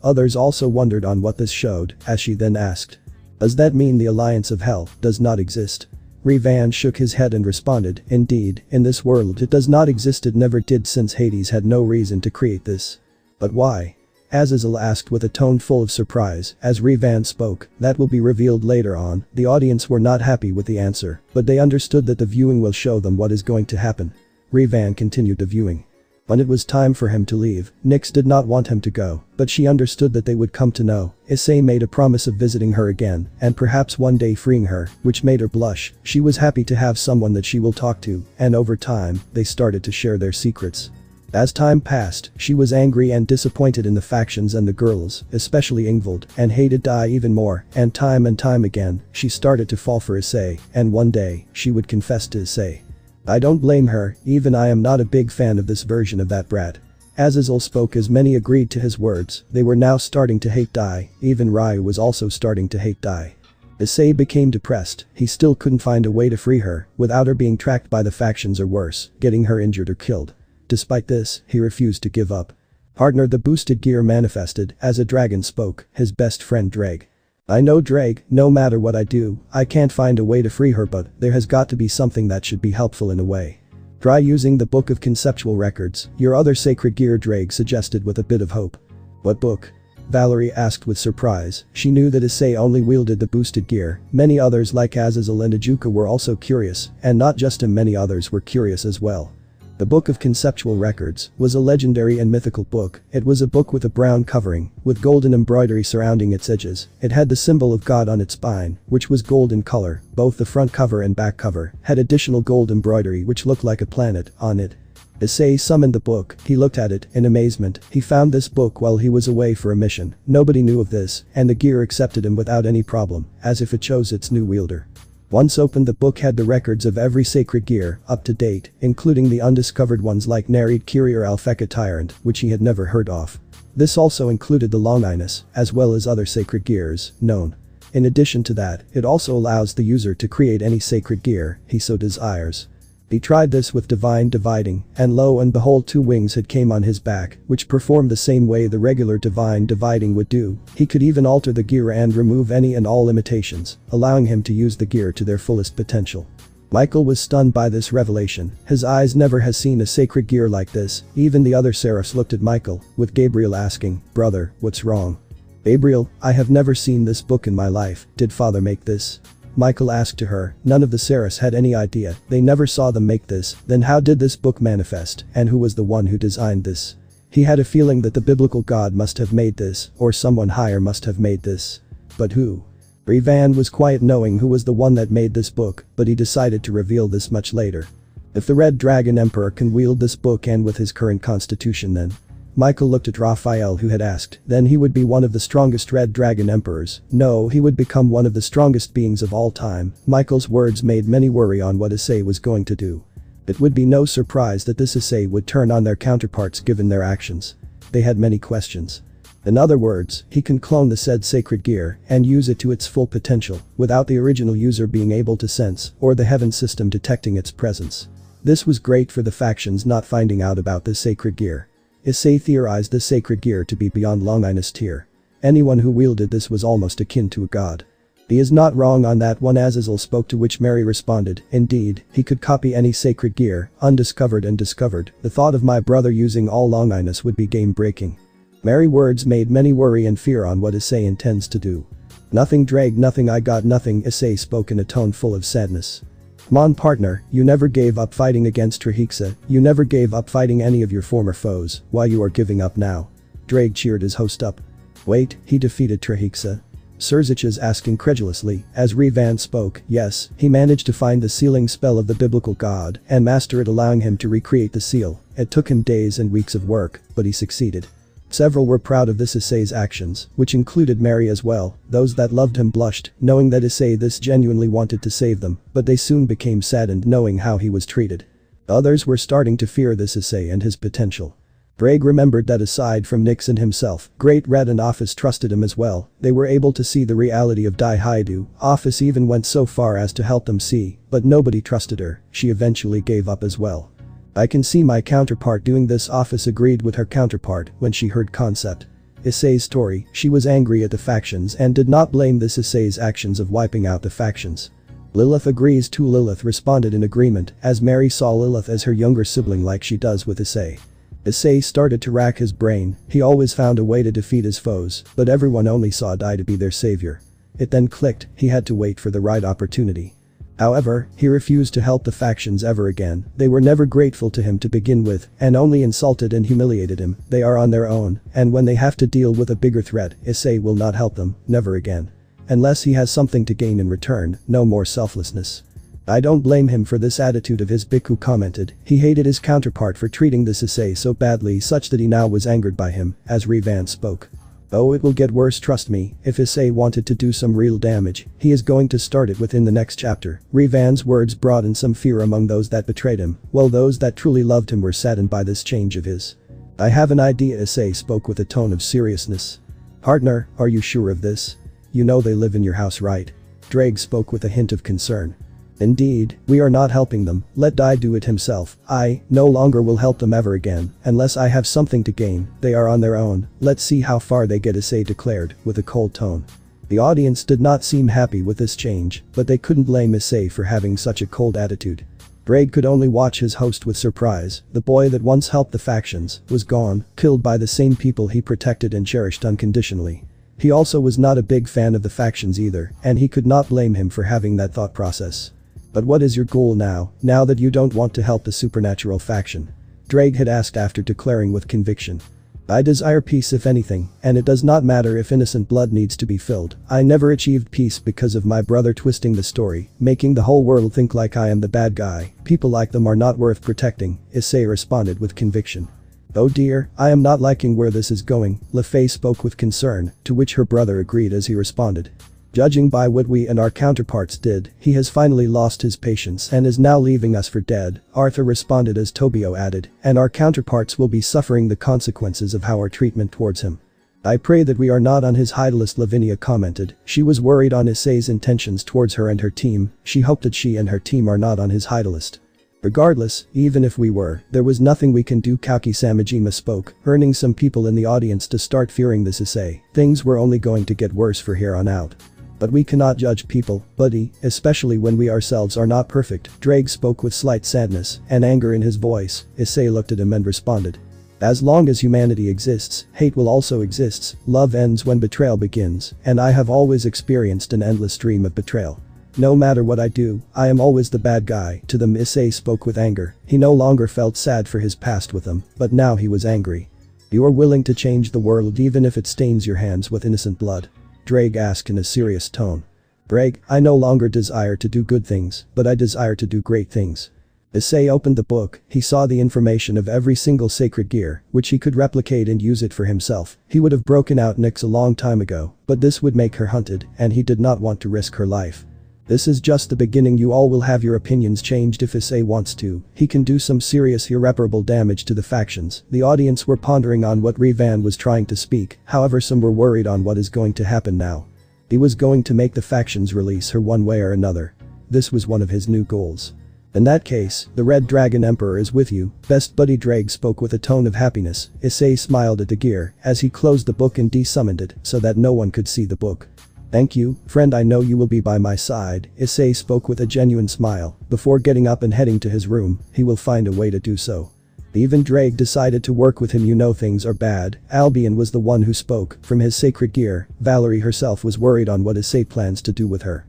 Others also wondered on what this showed, as she then asked. Does that mean the Alliance of Hell does not exist? RageRevan shook his head and responded, indeed, in this world it does not exist, it never did since Hades had no reason to create this. But why? Azazel asked with a tone full of surprise as RageRevan spoke. That will be revealed later on. The audience were not happy with the answer, but they understood that the viewing will show them what is going to happen. RageRevan continued the viewing. When it was time for him to leave, Nyx did not want him to go, but she understood that they would come to know. Issei made a promise of visiting her again, and perhaps one day freeing her, which made her blush. She was happy to have someone that she will talk to, and over time, they started to share their secrets. As time passed, she was angry and disappointed in the factions and the girls, especially Ingvild, and hated Dai even more, and time again, she started to fall for Issei, and one day, she would confess to Issei. I don't blame her, even I am not a big fan of this version of that brat. Azazel spoke as many agreed to his words. They were now starting to hate Dai, even Ryu was also starting to hate Dai. Issei became depressed, he still couldn't find a way to free her, without her being tracked by the factions or worse, getting her injured or killed. Despite this, he refused to give up. Partner, the boosted gear manifested as a dragon spoke, his best friend Drake. I know Drake, no matter what I do, I can't find a way to free her, but there has got to be something that should be helpful in a way. Try using the Book of Conceptual Records, your other sacred gear, Drake suggested with a bit of hope. What book? Valerie asked with surprise. She knew that Issei only wielded the boosted gear. Many others like Azazel and Ajuka were also curious, and not just him, many others were curious as well. The Book of Conceptual Records was a legendary and mythical book. It was a book with a brown covering, with golden embroidery surrounding its edges. It had the symbol of God on its spine, which was gold in color. Both the front cover and back cover had additional gold embroidery which looked like a planet on it. Issei summoned the book. He looked at it in amazement. He found this book while he was away for a mission. Nobody knew of this, and the gear accepted him without any problem, as if it chose its new wielder. Once opened, the book had the records of every sacred gear, up to date, including the undiscovered ones like Nereid Kiri or Alpheka Tyrant, which he had never heard of. This also included the Longinus, as well as other sacred gears, known. In addition to that, it also allows the user to create any sacred gear he so desires. He tried this with Divine Dividing, and lo and behold, 2 wings had came on his back, which performed the same way the regular Divine Dividing would do. He could even alter the gear and remove any and all limitations, allowing him to use the gear to their fullest potential. Michael was stunned by this revelation. His eyes never has seen a sacred gear like this. Even the other seraphs looked at Michael, with Gabriel asking, "Brother, what's wrong?" "Gabriel, I have never seen this book in my life. Did Father make this?" Michael asked to her. None of the seraphs had any idea. They never saw them make this. Then how did this book manifest, and who was the one who designed this? He had a feeling that the biblical God must have made this, or someone higher must have made this. But who? RageRevan was quiet knowing who was the one that made this book, but he decided to reveal this much later. If the Red Dragon Emperor can wield this book and with his current constitution, then Michael looked at Raphael, who had asked, then he would be one of the strongest Red Dragon Emperors. No, he would become one of the strongest beings of all time. Michael's words made many worry on what Issei was going to do. It would be no surprise that this Issei would turn on their counterparts given their actions. They had many questions. In other words, he can clone the said sacred gear and use it to its full potential, without the original user being able to sense, or the heaven system detecting its presence. This was great for the factions not finding out about this sacred gear. Issei theorized this sacred gear to be beyond Longinus tier. Anyone who wielded this was almost akin to a god. He is not wrong on that one. Azazel spoke, to which Mary responded, indeed, he could copy any sacred gear, undiscovered and discovered. The thought of my brother using all Longinus would be game-breaking. Mary's words made many worry and fear on what Issei intends to do. Nothing, Drake, nothing, I got nothing, Issei spoke in a tone full of sadness. Mon partner, you never gave up fighting against Tragedies, you never gave up fighting any of your former foes, why you are giving up now? Drake cheered his host up. Wait, he defeated Tragedies? Surziches asked incredulously, as Revan spoke. Yes, he managed to find the sealing spell of the biblical god and master it, allowing him to recreate the seal. It took him days and weeks of work, but he succeeded. Several were proud of this Issei's actions, which included Mary as well. Those that loved him blushed, knowing that Issei this genuinely wanted to save them, but they soon became saddened knowing how he was treated. Others were starting to fear this Issei and his potential. Drake remembered that aside from Nyx and himself, Great Red and Office trusted him as well. They were able to see the reality of Issei Hyoudou. Office even went so far as to help them see, but nobody trusted her. She eventually gave up as well. I can see my counterpart doing this. Office agreed with her counterpart when she heard concept. Issei's story, she was angry at the factions and did not blame this Issei's actions of wiping out the factions. Lilith agrees too. Lilith responded in agreement as Mary saw Lilith as her younger sibling like she does with Issei. Issei started to rack his brain. He always found a way to defeat his foes, but everyone only saw Dai to be their savior. It then clicked, he had to wait for the right opportunity. However, he refused to help the factions ever again. They were never grateful to him to begin with and only insulted and humiliated him. They are on their own, and when they have to deal with a bigger threat, Issei will not help them, never again. Unless he has something to gain in return, no more selflessness. I don't blame him for this attitude of his. Biku commented. He hated his counterpart for treating this Issei so badly such that he now was angered by him, as Revan spoke. Oh, it will get worse, trust me. If Issei wanted to do some real damage, he is going to start it within the next chapter. Revan's words brought in some fear among those that betrayed him, while those that truly loved him were saddened by this change of his. I have an idea. Issei spoke with a tone of seriousness. Partner, are you sure of this? You know they live in your house, right? Drake spoke with a hint of concern. Indeed, we are not helping them. Let Dai do it himself. I no longer will help them ever again, unless I have something to gain. They are on their own. Let's see how far they get, Issei declared, with a cold tone. The audience did not seem happy with this change, but they couldn't blame Issei for having such a cold attitude. Drake could only watch his host with surprise. The boy that once helped the factions was gone, killed by the same people he protected and cherished unconditionally. He also was not a big fan of the factions either, and he could not blame him for having that thought process. But what is your goal now that you don't want to help the supernatural faction? Drake had asked after declaring with conviction. I desire peace if anything, and it does not matter if innocent blood needs to be filled. I never achieved peace because of my brother twisting the story, making the whole world think like I am the bad guy. People like them are not worth protecting, Issei responded with conviction. Oh dear, I am not liking where this is going, LeFay spoke with concern, to which her brother agreed as he responded. Judging by what we and our counterparts did, he has finally lost his patience and is now leaving us for dead, Arthur responded as Tobio added, and our counterparts will be suffering the consequences of our treatment towards him. I pray that we are not on his hide list, Lavinia commented. She was worried on Issei's intentions towards her and her team. She hoped that she and her team are not on his hide list. Regardless, even if we were, there was nothing we can do, Kauki Samajima spoke, earning some people in the audience to start fearing this Issei. Things were only going to get worse for here on out. But we cannot judge people, buddy, especially when we ourselves are not perfect. Drake spoke with slight sadness and anger in his voice. Issei looked at him and responded. As long as humanity exists, hate will also exist. Love ends when betrayal begins, and I have always experienced an endless stream of betrayal. No matter what I do, I am always the bad guy to them. Issei spoke with anger. He no longer felt sad for his past with them, but now he was angry. You are willing to change the world even if it stains your hands with innocent blood? Drake asked in a serious tone. Drake, I no longer desire to do good things, but I desire to do great things. Issei opened the book. He saw the information of every single sacred gear, which he could replicate and use it for himself. He would have broken out Nyx a long time ago, but this would make her hunted, and he did not want to risk her life. This is just the beginning. You all will have your opinions changed if Issei wants to. He can do some serious irreparable damage to the factions. The audience were pondering on what Revan was trying to speak, however some were worried on what is going to happen now. He was going to make the factions release her one way or another. This was one of his new goals. In that case, the Red Dragon Emperor is with you, best buddy. Drake spoke with a tone of happiness. Issei smiled at the gear as he closed the book and desummoned it so that no one could see the book. Thank you, friend, I know you will be by my side, Issei spoke with a genuine smile. Before getting up and heading to his room, he will find a way to do so. Even Drake decided to work with him. You know things are bad. Albion was the one who spoke. From his sacred gear, Valerie herself was worried on what Issei plans to do with her.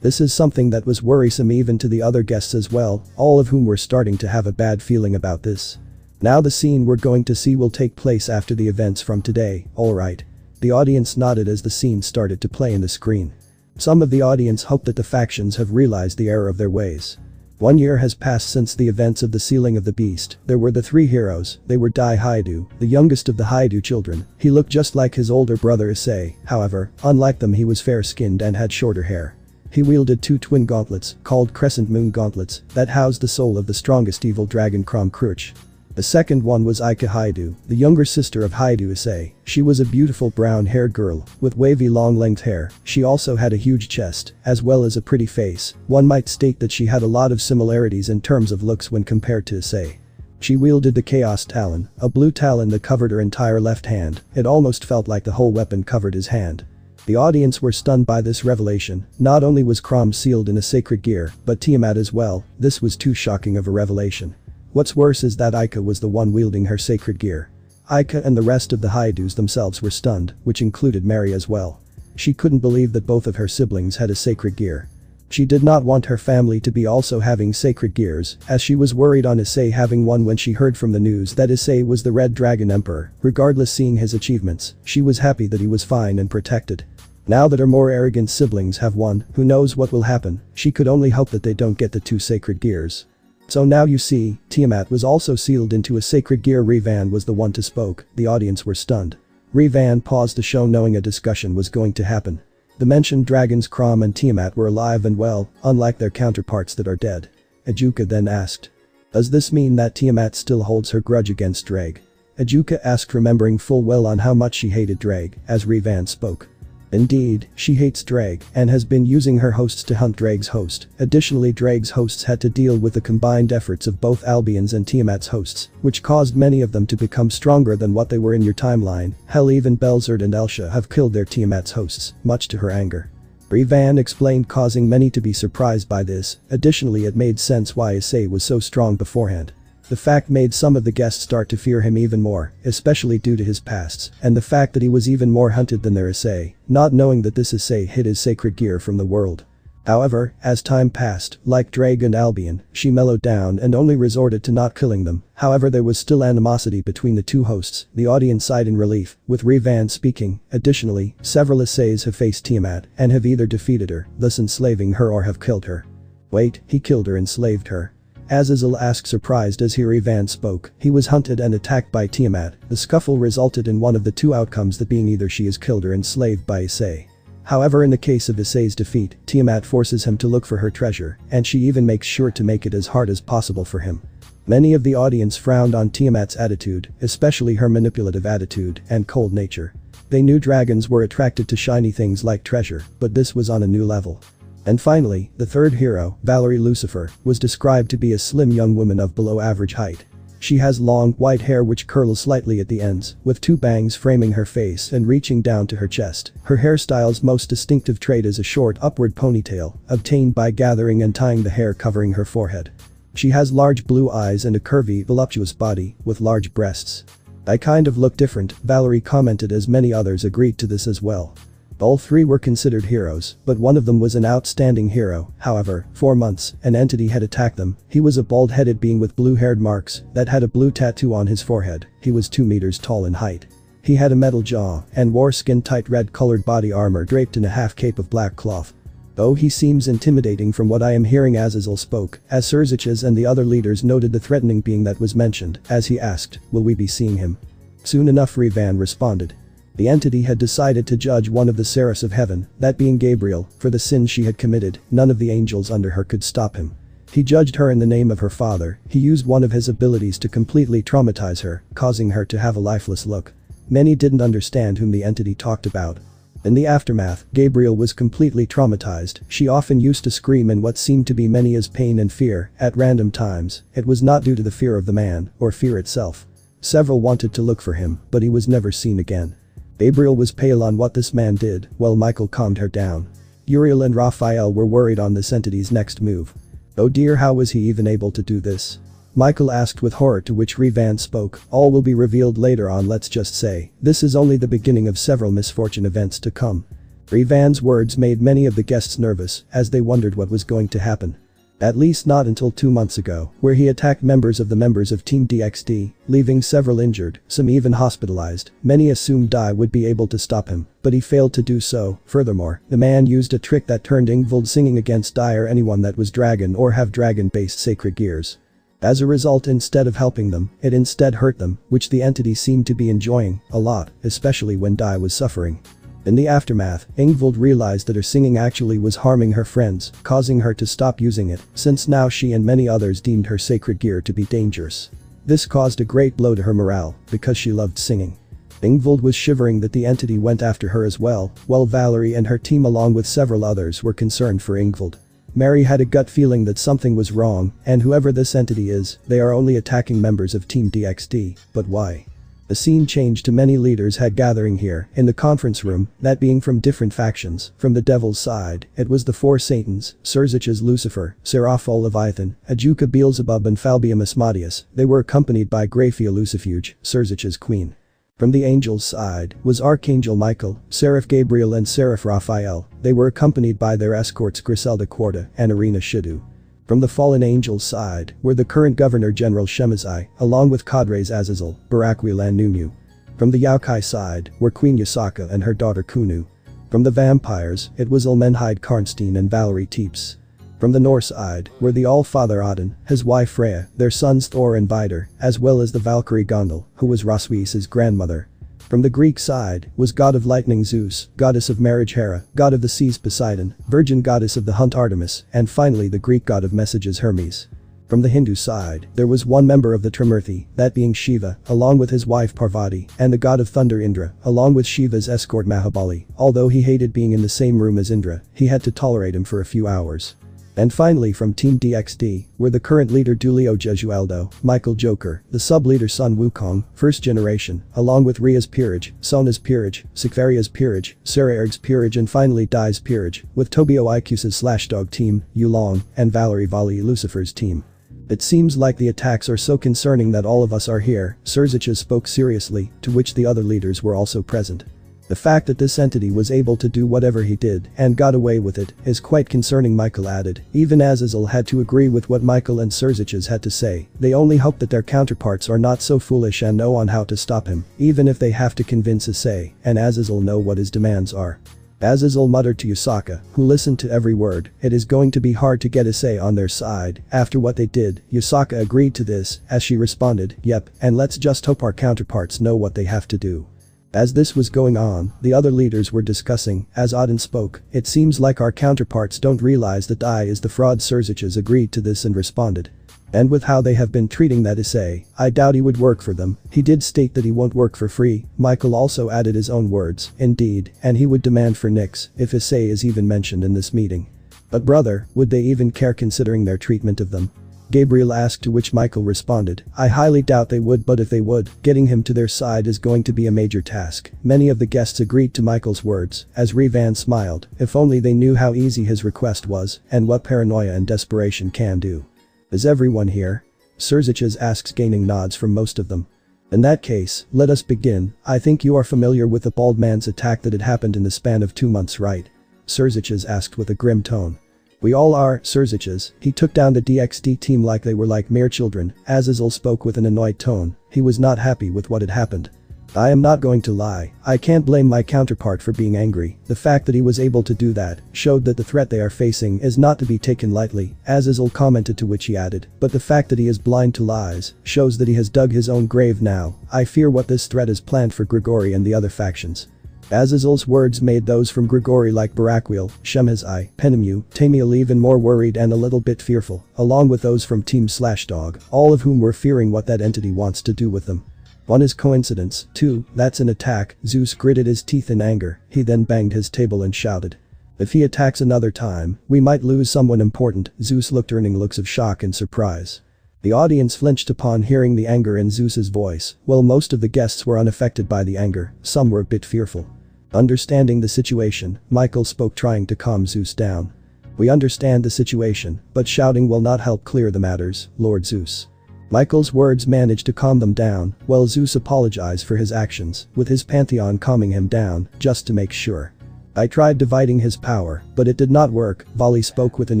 This is something that was worrisome even to the other guests as well, all of whom were starting to have a bad feeling about this. Now the scene we're going to see will take place after the events from today, alright. The audience nodded as the scene started to play in the screen. Some of the audience hope that the factions have realized the error of their ways. 1 year has passed since the events of the sealing of the beast. There were the 3 heroes. They were Issei Hyoudou, the youngest of the Hyoudou children. He looked just like his older brother Issei, however, unlike them he was fair-skinned and had shorter hair. He wielded 2 twin gauntlets, called Crescent Moon gauntlets, that housed the soul of the strongest evil dragon Crom Cruch. The second one was Issei Hyoudou, the younger sister of Issei. She was a beautiful brown-haired girl, with wavy long-length hair. She also had a huge chest, as well as a pretty face. One might state that she had a lot of similarities in terms of looks when compared to Issei. She wielded the Chaos Talon, a blue talon that covered her entire left hand. It almost felt like the whole weapon covered his hand. The audience were stunned by this revelation. Not only was Crom sealed in a sacred gear, but Tiamat as well. This was too shocking of a revelation. What's worse is that Ika was the one wielding her sacred gear. Ika and the rest of the Hyoudous themselves were stunned, which included Mary as well. She couldn't believe that both of her siblings had a sacred gear. She did not want her family to be also having sacred gears, as she was worried on Issei having one when she heard from the news that Issei was the Red Dragon Emperor. Regardless seeing his achievements, she was happy that he was fine and protected. Now that her more arrogant siblings have one, who knows what will happen. She could only hope that they don't get the 2 sacred gears. So now you see, Tiamat was also sealed into a sacred gear. RageRevan was the one to spoke. The audience were stunned. RageRevan paused the show knowing a discussion was going to happen. The mentioned dragons Crom and Tiamat were alive and well, unlike their counterparts that are dead. Ajuka then asked. Does this mean that Tiamat still holds her grudge against Drag? Ajuka asked, remembering full well on how much she hated Drag, as RageRevan spoke. Indeed, she hates Drag and has been using her hosts to hunt Drag's host. Additionally, Drag's hosts had to deal with the combined efforts of both Albion's and Tiamat's hosts, which caused many of them to become stronger than what they were in your timeline. Hell, even Belzerd and Elsha have killed their Tiamat's hosts, much to her anger. RageRevan explained, causing many to be surprised by this. Additionally, it made sense why Issei was so strong beforehand. The fact made some of the guests start to fear him even more, especially due to his pasts, and the fact that he was even more hunted than their Issei, not knowing that this Issei hid his sacred gear from the world. However, as time passed, like Drag and Albion, she mellowed down and only resorted to not killing them. However, there was still animosity between the 2 hosts. The audience sighed in relief, with RageRevan speaking. Additionally, several Isseis have faced Tiamat and have either defeated her, thus enslaving her, or have killed her. Wait, he killed her, enslaved her? Azazel asked, surprised as RageRevan spoke. He was hunted and attacked by Tiamat. The scuffle resulted in one of the 2 outcomes, that being either she is killed or enslaved by Issei. However, in the case of Issei's defeat, Tiamat forces him to look for her treasure, and she even makes sure to make it as hard as possible for him. Many of the audience frowned on Tiamat's attitude, especially her manipulative attitude and cold nature. They knew dragons were attracted to shiny things like treasure, but this was on a new level. And finally, the third hero, Valerie Lucifer, was described to be a slim young woman of below average height. She has long, white hair which curls slightly at the ends, with 2 bangs framing her face and reaching down to her chest. Her hairstyle's most distinctive trait is a short upward ponytail, obtained by gathering and tying the hair covering her forehead. She has large blue eyes and a curvy, voluptuous body, with large breasts. I kind of look different, Valerie commented, as many others agreed to this as well. All 3 were considered heroes, but one of them was an outstanding hero. However, 4 months, an entity had attacked them. He was a bald-headed being with blue-haired marks that had a blue tattoo on his forehead. He was 2 meters tall in height. He had a metal jaw and wore skin-tight red-colored body armor draped in a half-cape of black cloth. Though he seems intimidating from what I am hearing, Azazel spoke, as Surziches and the other leaders noted the threatening being that was mentioned, as he asked, will we be seeing him? Soon enough, RageRevan responded. The entity had decided to judge one of the seraphs of heaven, that being Gabriel, for the sins she had committed. None of the angels under her could stop him. He judged her in the name of her father. He used one of his abilities to completely traumatize her, causing her to have a lifeless look. Many didn't understand whom the entity talked about. In the aftermath, Gabriel was completely traumatized. She often used to scream in what seemed to be many as pain and fear at random times. It was not due to the fear of the man, or fear itself. Several wanted to look for him, but he was never seen again. Gabriel was pale on what this man did, while Michael calmed her down. Uriel and Raphael were worried on this entity's next move. Oh dear, how was he even able to do this? Michael asked with horror, to which RageRevan spoke, all will be revealed later on. Let's just say, this is only the beginning of several misfortune events to come. RageRevan's words made many of the guests nervous as they wondered what was going to happen. At least not until 2 months ago, where he attacked members of Team DxD, leaving several injured, some even hospitalized. Many assumed Dai would be able to stop him, but he failed to do so. Furthermore, the man used a trick that turned Ingvild singing against Dai or anyone that was dragon or have dragon-based sacred gears. As a result, instead of helping them, it instead hurt them, which the entity seemed to be enjoying a lot, especially when Dai was suffering. In the aftermath, Ingvild realized that her singing actually was harming her friends, causing her to stop using it, since now she and many others deemed her sacred gear to be dangerous. This caused a great blow to her morale, because she loved singing. Ingvild was shivering that the entity went after her as well, while Valerie and her team along with several others were concerned for Ingvild. Mary had a gut feeling that something was wrong, and whoever this entity is, they are only attacking members of Team DxD, but why? The scene changed to many leaders had gathering here in the conference room, that being from different factions. From the devil's side, it was the four Satans, Serzich's Lucifer, Seraphol Leviathan, Ajuka Beelzebub and Falbium Asmodeus. They were accompanied by Graphia Lucifuge, Serzich's queen. From the angels' side was Archangel Michael, Seraph Gabriel and Seraph Raphael. They were accompanied by their escorts Griselda Quarta and Irina Shidou. From the fallen angels' side were the current Governor General Shemazai, along with cadres Azazel, Barakwil and Numu. From the Yaokai side were Queen Yasaka and her daughter Kunu. From the vampires, it was Ilmenhide Karnstein and Valerie Teeps. From the Norse side were the All-Father Odin, his wife Freya, their sons Thor and Vidar, as well as the Valkyrie Gondel, who was Roswiis's grandmother. From the Greek side was god of lightning Zeus, goddess of marriage Hera, god of the seas Poseidon, virgin goddess of the hunt Artemis, and finally the Greek god of messages Hermes. From the Hindu side, there was one member of the Trimurti, that being Shiva, along with his wife Parvati, and the god of thunder Indra, along with Shiva's escort Mahabali. Although he hated being in the same room as Indra, he had to tolerate him for a few hours. And finally from Team DxD were the current leader Dulio Jesualdo, Michael Joker, the sub-leader Sun Wukong, first generation, along with Ria's peerage, Sona's peerage, Sikvaria's peerage, Saraerg's peerage and finally Dai's peerage, with Tobio Ikusa's Slashdog team, Yulong, and Valerie Vali Lucifer's team. It seems like the attacks are so concerning that all of us are here, Serzich's spoke seriously, to which the other leaders were also present. The fact that this entity was able to do whatever he did and got away with it is quite concerning, Michael added. Even Azazel had to agree with what Michael and Serzich's had to say. They only hope that their counterparts are not so foolish and know on how to stop him, even if they have to convince Issei and Azazel know what his demands are. Azazel muttered to Yasaka, who listened to every word, it is going to be hard to get Issei on their side. After what they did, Yasaka agreed to this as she responded, yep, and let's just hope our counterparts know what they have to do. As this was going on, the other leaders were discussing. As Odin spoke, it seems like our counterparts don't realize that Dai is the fraud. Serzich's agreed to this and responded. And with how they have been treating that Issei, I doubt he would work for them. He did state that he won't work for free. Michael also added his own words, indeed, and he would demand for Nyx if Issei is even mentioned in this meeting. But brother, would they even care considering their treatment of them? Gabriel asked, to which Michael responded, I highly doubt they would, but if they would, getting him to their side is going to be a major task. Many of the guests agreed to Michael's words, as RageRevan smiled. If only they knew how easy his request was, and what paranoia and desperation can do. Is everyone here? Serzich's asks, gaining nods from most of them. In that case, let us begin. I think you are familiar with the bald man's attack that had happened in the span of 2 months, right? Serzich's asked with a grim tone. We all are, Serzich's. He took down the DxD team like they were like mere children. Azazel spoke with an annoyed tone. He was not happy with what had happened. I am not going to lie, I can't blame my counterpart for being angry. The fact that he was able to do that showed that the threat they are facing is not to be taken lightly, Azazel commented, to which he added, but the fact that he is blind to lies shows that he has dug his own grave now. I fear what this threat is planned for Grigori and the other factions. Azazel's words made those from Grigori like Barakwil, Shemazai, Penemu, Tamiel even more worried and a little bit fearful, along with those from Team Slashdog, all of whom were fearing what that entity wants to do with them. 1 is coincidence, 2, that's an attack. Zeus gritted his teeth in anger, he then banged his table and shouted. If he attacks another time, we might lose someone important. Zeus looked, earning looks of shock and surprise. The audience flinched upon hearing the anger in Zeus's voice. While most of the guests were unaffected by the anger, some were a bit fearful. Understanding the situation, Michael spoke, trying to calm Zeus down. We understand the situation, but shouting will not help clear the matters, Lord Zeus. Michael's words managed to calm them down, while Zeus apologized for his actions, with his pantheon calming him down, just to make sure. I tried dividing his power, but it did not work. Vali spoke with an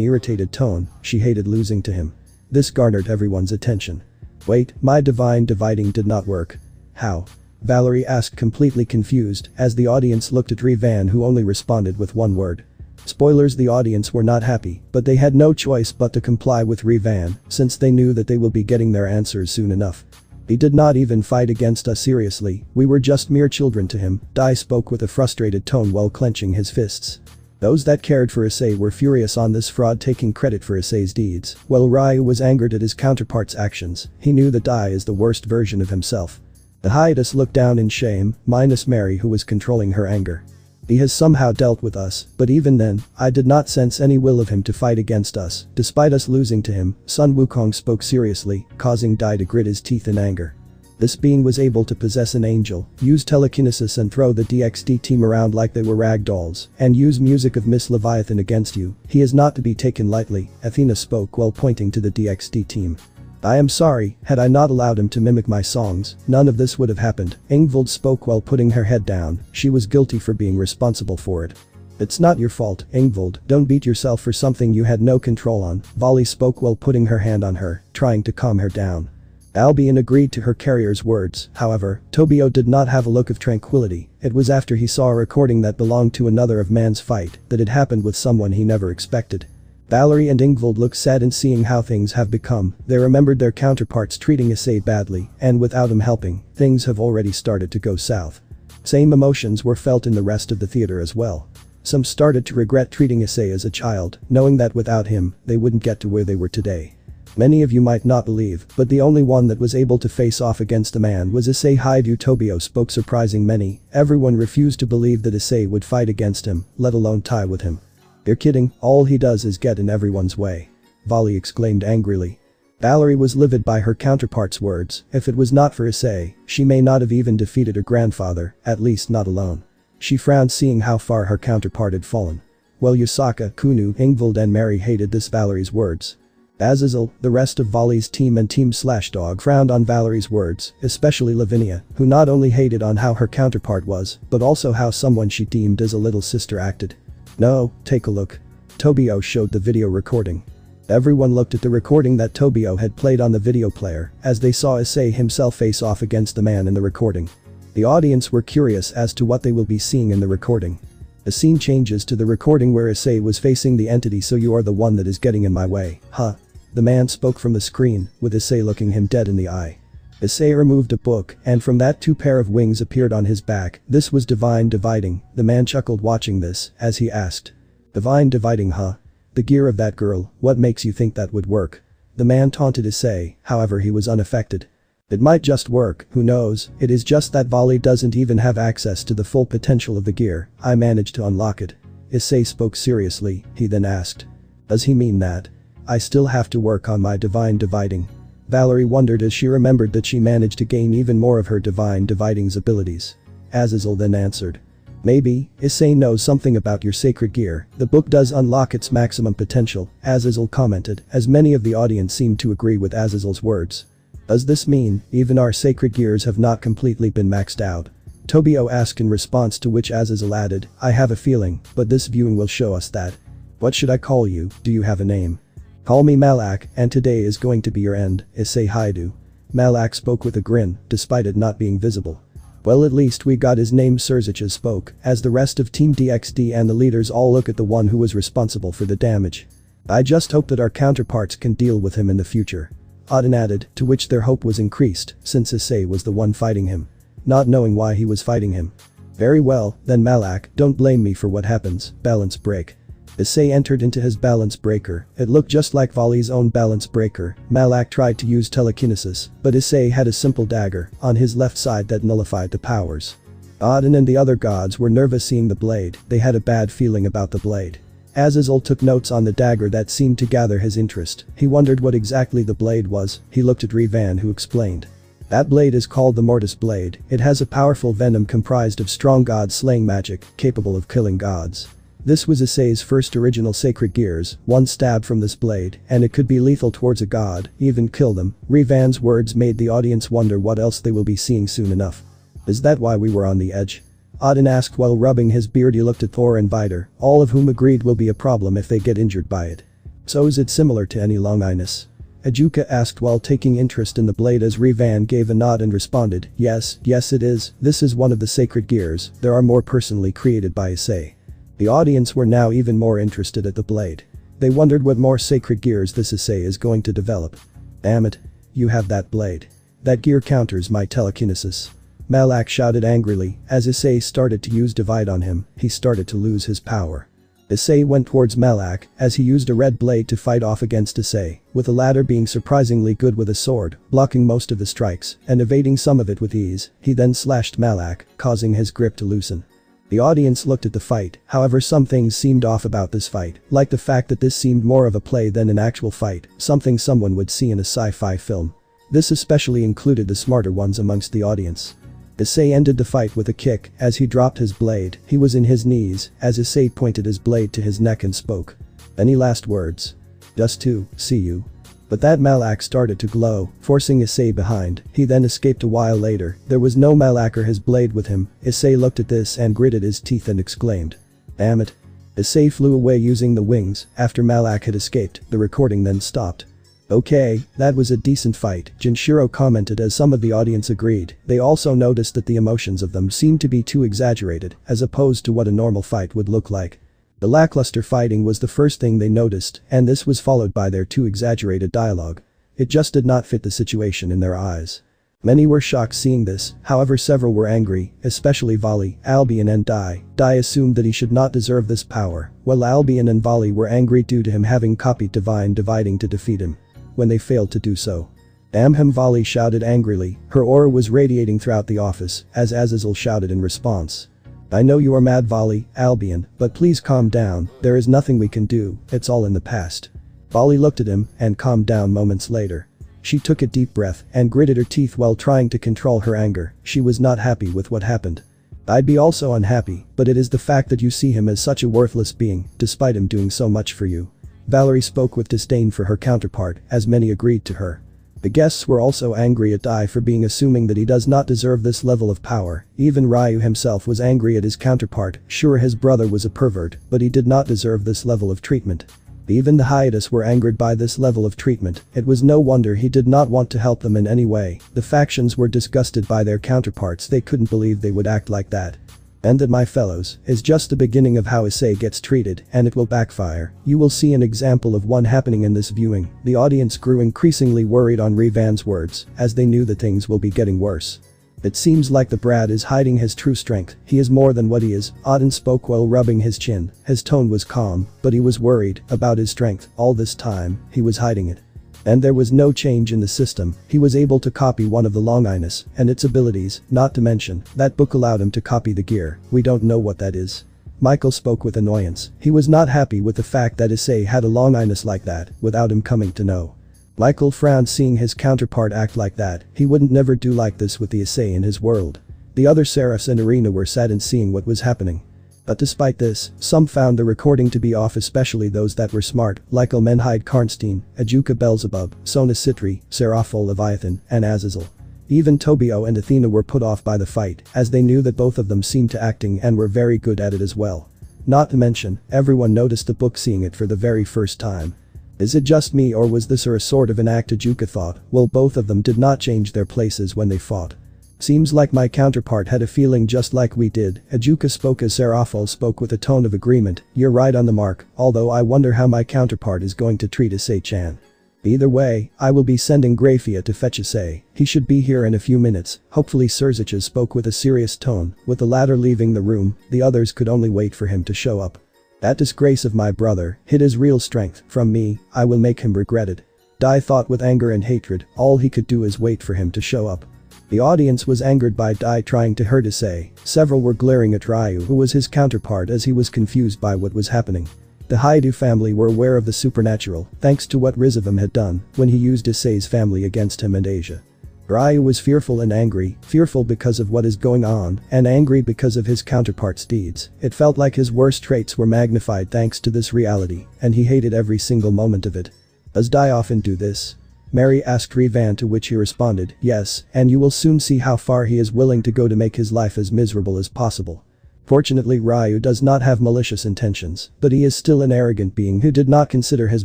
irritated tone, she hated losing to him. This garnered everyone's attention. Wait, my divine dividing did not work. How? Valerie asked, completely confused, as the audience looked at RageRevan, who only responded with one word. Spoilers: the audience were not happy, but they had no choice but to comply with RageRevan, since they knew that they will be getting their answers soon enough. He did not even fight against us seriously, we were just mere children to him. Dai spoke with a frustrated tone while clenching his fists. Those that cared for Issei were furious on this fraud taking credit for Issei's deeds, while Ryu was angered at his counterpart's actions. He knew that Dai is the worst version of himself. The hiatus looked down in shame, minus Mary, who was controlling her anger. He has somehow dealt with us, but even then, I did not sense any will of him to fight against us, despite us losing to him. Sun Wukong spoke seriously, causing Dai to grit his teeth in anger. This being was able to possess an angel, use telekinesis and throw the DxD team around like they were rag dolls, and use music of Miss Leviathan against you. He is not to be taken lightly, Athena spoke while pointing to the DxD team. I am sorry, had I not allowed him to mimic my songs, none of this would have happened. Ingvild spoke while putting her head down, she was guilty for being responsible for it. It's not your fault, Ingvild, don't beat yourself for something you had no control on. Vali spoke while putting her hand on her, trying to calm her down. Albion agreed to her carrier's words, however, Tobio did not have a look of tranquility. It was after he saw a recording that belonged to another of man's fight that it happened with someone he never expected. Valerie and Ingvild looked sad in seeing how things have become. They remembered their counterparts treating Issei badly, and without him helping, things have already started to go south. Same emotions were felt in the rest of the theater as well. Some started to regret treating Issei as a child, knowing that without him, they wouldn't get to where they were today. Many of you might not believe, but the only one that was able to face off against a man was Issei Hyoudou. Tobio spoke, surprising many. Everyone refused to believe that Issei would fight against him, let alone tie with him. You're kidding, all he does is get in everyone's way. Vali exclaimed angrily. Valerie was livid by her counterpart's words. If it was not for Issei, she may not have even defeated her grandfather, at least not alone. She frowned seeing how far her counterpart had fallen. Well, Yusaka, Kunu, Ingvild and Mary hated this Valerie's words. Azazel, the rest of Vali's team and Team Slashdog frowned on Valerie's words, especially Lavinia, who not only hated on how her counterpart was, but also how someone she deemed as a little sister acted. No, take a look. Tobio showed the video recording. Everyone looked at the recording that Tobio had played on the video player, as they saw Issei himself face off against the man in the recording. The audience were curious as to what they will be seeing in the recording. The scene changes to the recording where Issei was facing the entity. So you are the one that is getting in my way, huh? The man spoke from the screen, with Issei looking him dead in the eye. Issei removed a book, and from that 2 pair of wings appeared on his back. This was divine dividing. The man chuckled watching this, as he asked. Divine dividing, huh? The gear of that girl, what makes you think that would work? The man taunted Issei, however he was unaffected. It might just work, who knows, it is just that Vali doesn't even have access to the full potential of the gear. I managed to unlock it. Issei spoke seriously, he then asked. Does he mean that? I still have to work on my divine dividing. Valerie wondered as she remembered that she managed to gain even more of her divine dividing's abilities. Azazel then answered. Maybe, Issei knows something about your sacred gear. The book does unlock its maximum potential, Azazel commented, as many of the audience seemed to agree with Azazel's words. Does this mean, even our sacred gears have not completely been maxed out? Tobio asked, in response to which Azazel added, I have a feeling, but this viewing will show us that. What should I call you? Do you have a name? Call me Malak, and today is going to be your end, Issei Hyoudou. Malak spoke with a grin, despite it not being visible. Well, at least we got his name. Surzicha spoke, as the rest of Team DxD and the leaders all look at the one who was responsible for the damage. I just hope that our counterparts can deal with him in the future. Auden added, to which their hope was increased, since Issei was the one fighting him. Not knowing why he was fighting him. Very well, then Malak, don't blame me for what happens. Balance break. Issei entered into his balance breaker. It looked just like Vali's own balance breaker. Malak tried to use telekinesis, but Issei had a simple dagger on his left side that nullified the powers. Auden and the other gods were nervous seeing the blade. They had a bad feeling about the blade. Azazel took notes on the dagger that seemed to gather his interest. He wondered what exactly the blade was. He looked at RageRevan, who explained. That blade is called the Mortis Blade. It has a powerful venom comprised of strong god-slaying magic, capable of killing gods. This was Issei's first original sacred gears. One stab from this blade, and it could be lethal towards a god, even kill them. RageRevan's words made the audience wonder what else they will be seeing soon enough. Is that why we were on the edge? Odin asked while rubbing his beard. He looked at Thor and Vidar, all of whom agreed will be a problem if they get injured by it. So is it similar to any longinus? Ajuka asked while taking interest in the blade as Revan gave a nod and responded, yes it is, this is one of the sacred gears, there are more personally created by Issei. The audience were now even more interested at the blade. They wondered what more sacred gears this Issei is going to develop. Damn it. You have that blade. That gear counters my telekinesis. Malak shouted angrily, as Issei started to use divide on him, he started to lose his power. Issei went towards Malak as he used a red blade to fight off against Issei, with the latter being surprisingly good with a sword, blocking most of the strikes and evading some of it with ease. He then slashed Malak, causing his grip to loosen. The audience looked at the fight, however some things seemed off about this fight, like the fact that this seemed more of a play than an actual fight, something someone would see in a sci-fi film. This especially included the smarter ones amongst the audience. Issei ended the fight with a kick as he dropped his blade. He was in his knees as Issei pointed his blade to his neck and spoke. Any last words? Just to see you. But that Malak started to glow, forcing Issei behind. He then escaped a while later. There was no Malak or his blade with him. Issei looked at this and gritted his teeth and exclaimed. Damn it. Issei flew away using the wings. After Malak had escaped, the recording then stopped. Okay, that was a decent fight, Jinshiro commented as some of the audience agreed. They also noticed that the emotions of them seemed to be too exaggerated, as opposed to what a normal fight would look like. The lackluster fighting was the first thing they noticed, and this was followed by their too exaggerated dialogue. It just did not fit the situation in their eyes. Many were shocked seeing this, however several were angry, especially Vali, Albion and Dai. Dai assumed that he should not deserve this power, while Albion and Vali were angry due to him having copied divine dividing to defeat him. When they failed to do so. Damn him, Vali shouted angrily. Her aura was radiating throughout the office as Azazel shouted in response. I know you are mad, Vali, Albion, but please calm down, there is nothing we can do, it's all in the past. Vali looked at him and calmed down moments later. She took a deep breath and gritted her teeth while trying to control her anger. She was not happy with what happened. I'd be also unhappy, but it is the fact that you see him as such a worthless being, despite him doing so much for you. Valerie spoke with disdain for her counterpart, as many agreed to her. The guests were also angry at Dai for being assuming that he does not deserve this level of power. Even Ryu himself was angry at his counterpart. Sure, his brother was a pervert, but he did not deserve this level of treatment. Even the hiatus were angered by this level of treatment. It was no wonder he did not want to help them in any way. The factions were disgusted by their counterparts. They couldn't believe they would act like that. And that, my fellows, is just the beginning of how Issei gets treated, and it will backfire. You will see an example of one happening in this viewing. The audience grew increasingly worried on Revan's words, as they knew that things will be getting worse. It seems like the brat is hiding his true strength. He is more than what he is. Odin spoke while rubbing his chin. His tone was calm, but he was worried about his strength. All this time, he was hiding it. And there was no change in the system. He was able to copy one of the Longinus and its abilities, not to mention, that book allowed him to copy the gear. We don't know what that is. Michael spoke with annoyance. He was not happy with the fact that Issei had a Longinus like that, without him coming to know. Michael frowned seeing his counterpart act like that. He wouldn't never do like this with the Issei in his world. The other Seraphs and Arena were saddened seeing what was happening. But despite this, some found the recording to be off, especially those that were smart, like Elmenhide Karnstein, Ajuka Beelzebub, Sona Sitri, Seraphol Leviathan, and Azazel. Even Tobio and Athena were put off by the fight, as they knew that both of them seemed to acting and were very good at it as well. Not to mention, everyone noticed the book seeing it for the very first time. Is it just me, or was this a sort of an act? Ajuka thought. Well, both of them did not change their places when they fought. Seems like my counterpart had a feeling just like we did. Ajuka spoke as Seraphol spoke with a tone of agreement. You're right on the mark, although I wonder how my counterpart is going to treat Issei-chan. Either way, I will be sending Grafia to fetch Issei. He should be here in a few minutes. Hopefully. Serzicha spoke with a serious tone. With the latter leaving the room, the others could only wait for him to show up. That disgrace of my brother hid his real strength from me. I will make him regret it. Dai thought with anger and hatred. All he could do is wait for him to show up. The audience was angered by Dai trying to hurt Issei. Several were glaring at Ryu, who was his counterpart, as he was confused by what was happening. The Hyoudou family were aware of the supernatural, thanks to what RageRevan had done when he used Issei's family against him and Asia. Ryu was fearful and angry, fearful because of what is going on, and angry because of his counterpart's deeds. It felt like his worst traits were magnified thanks to this reality, and he hated every single moment of it. Does Dai often do this? Mary asked Revan, to which he responded, yes, and you will soon see how far he is willing to go to make his life as miserable as possible. Fortunately, Ryu does not have malicious intentions, but he is still an arrogant being who did not consider his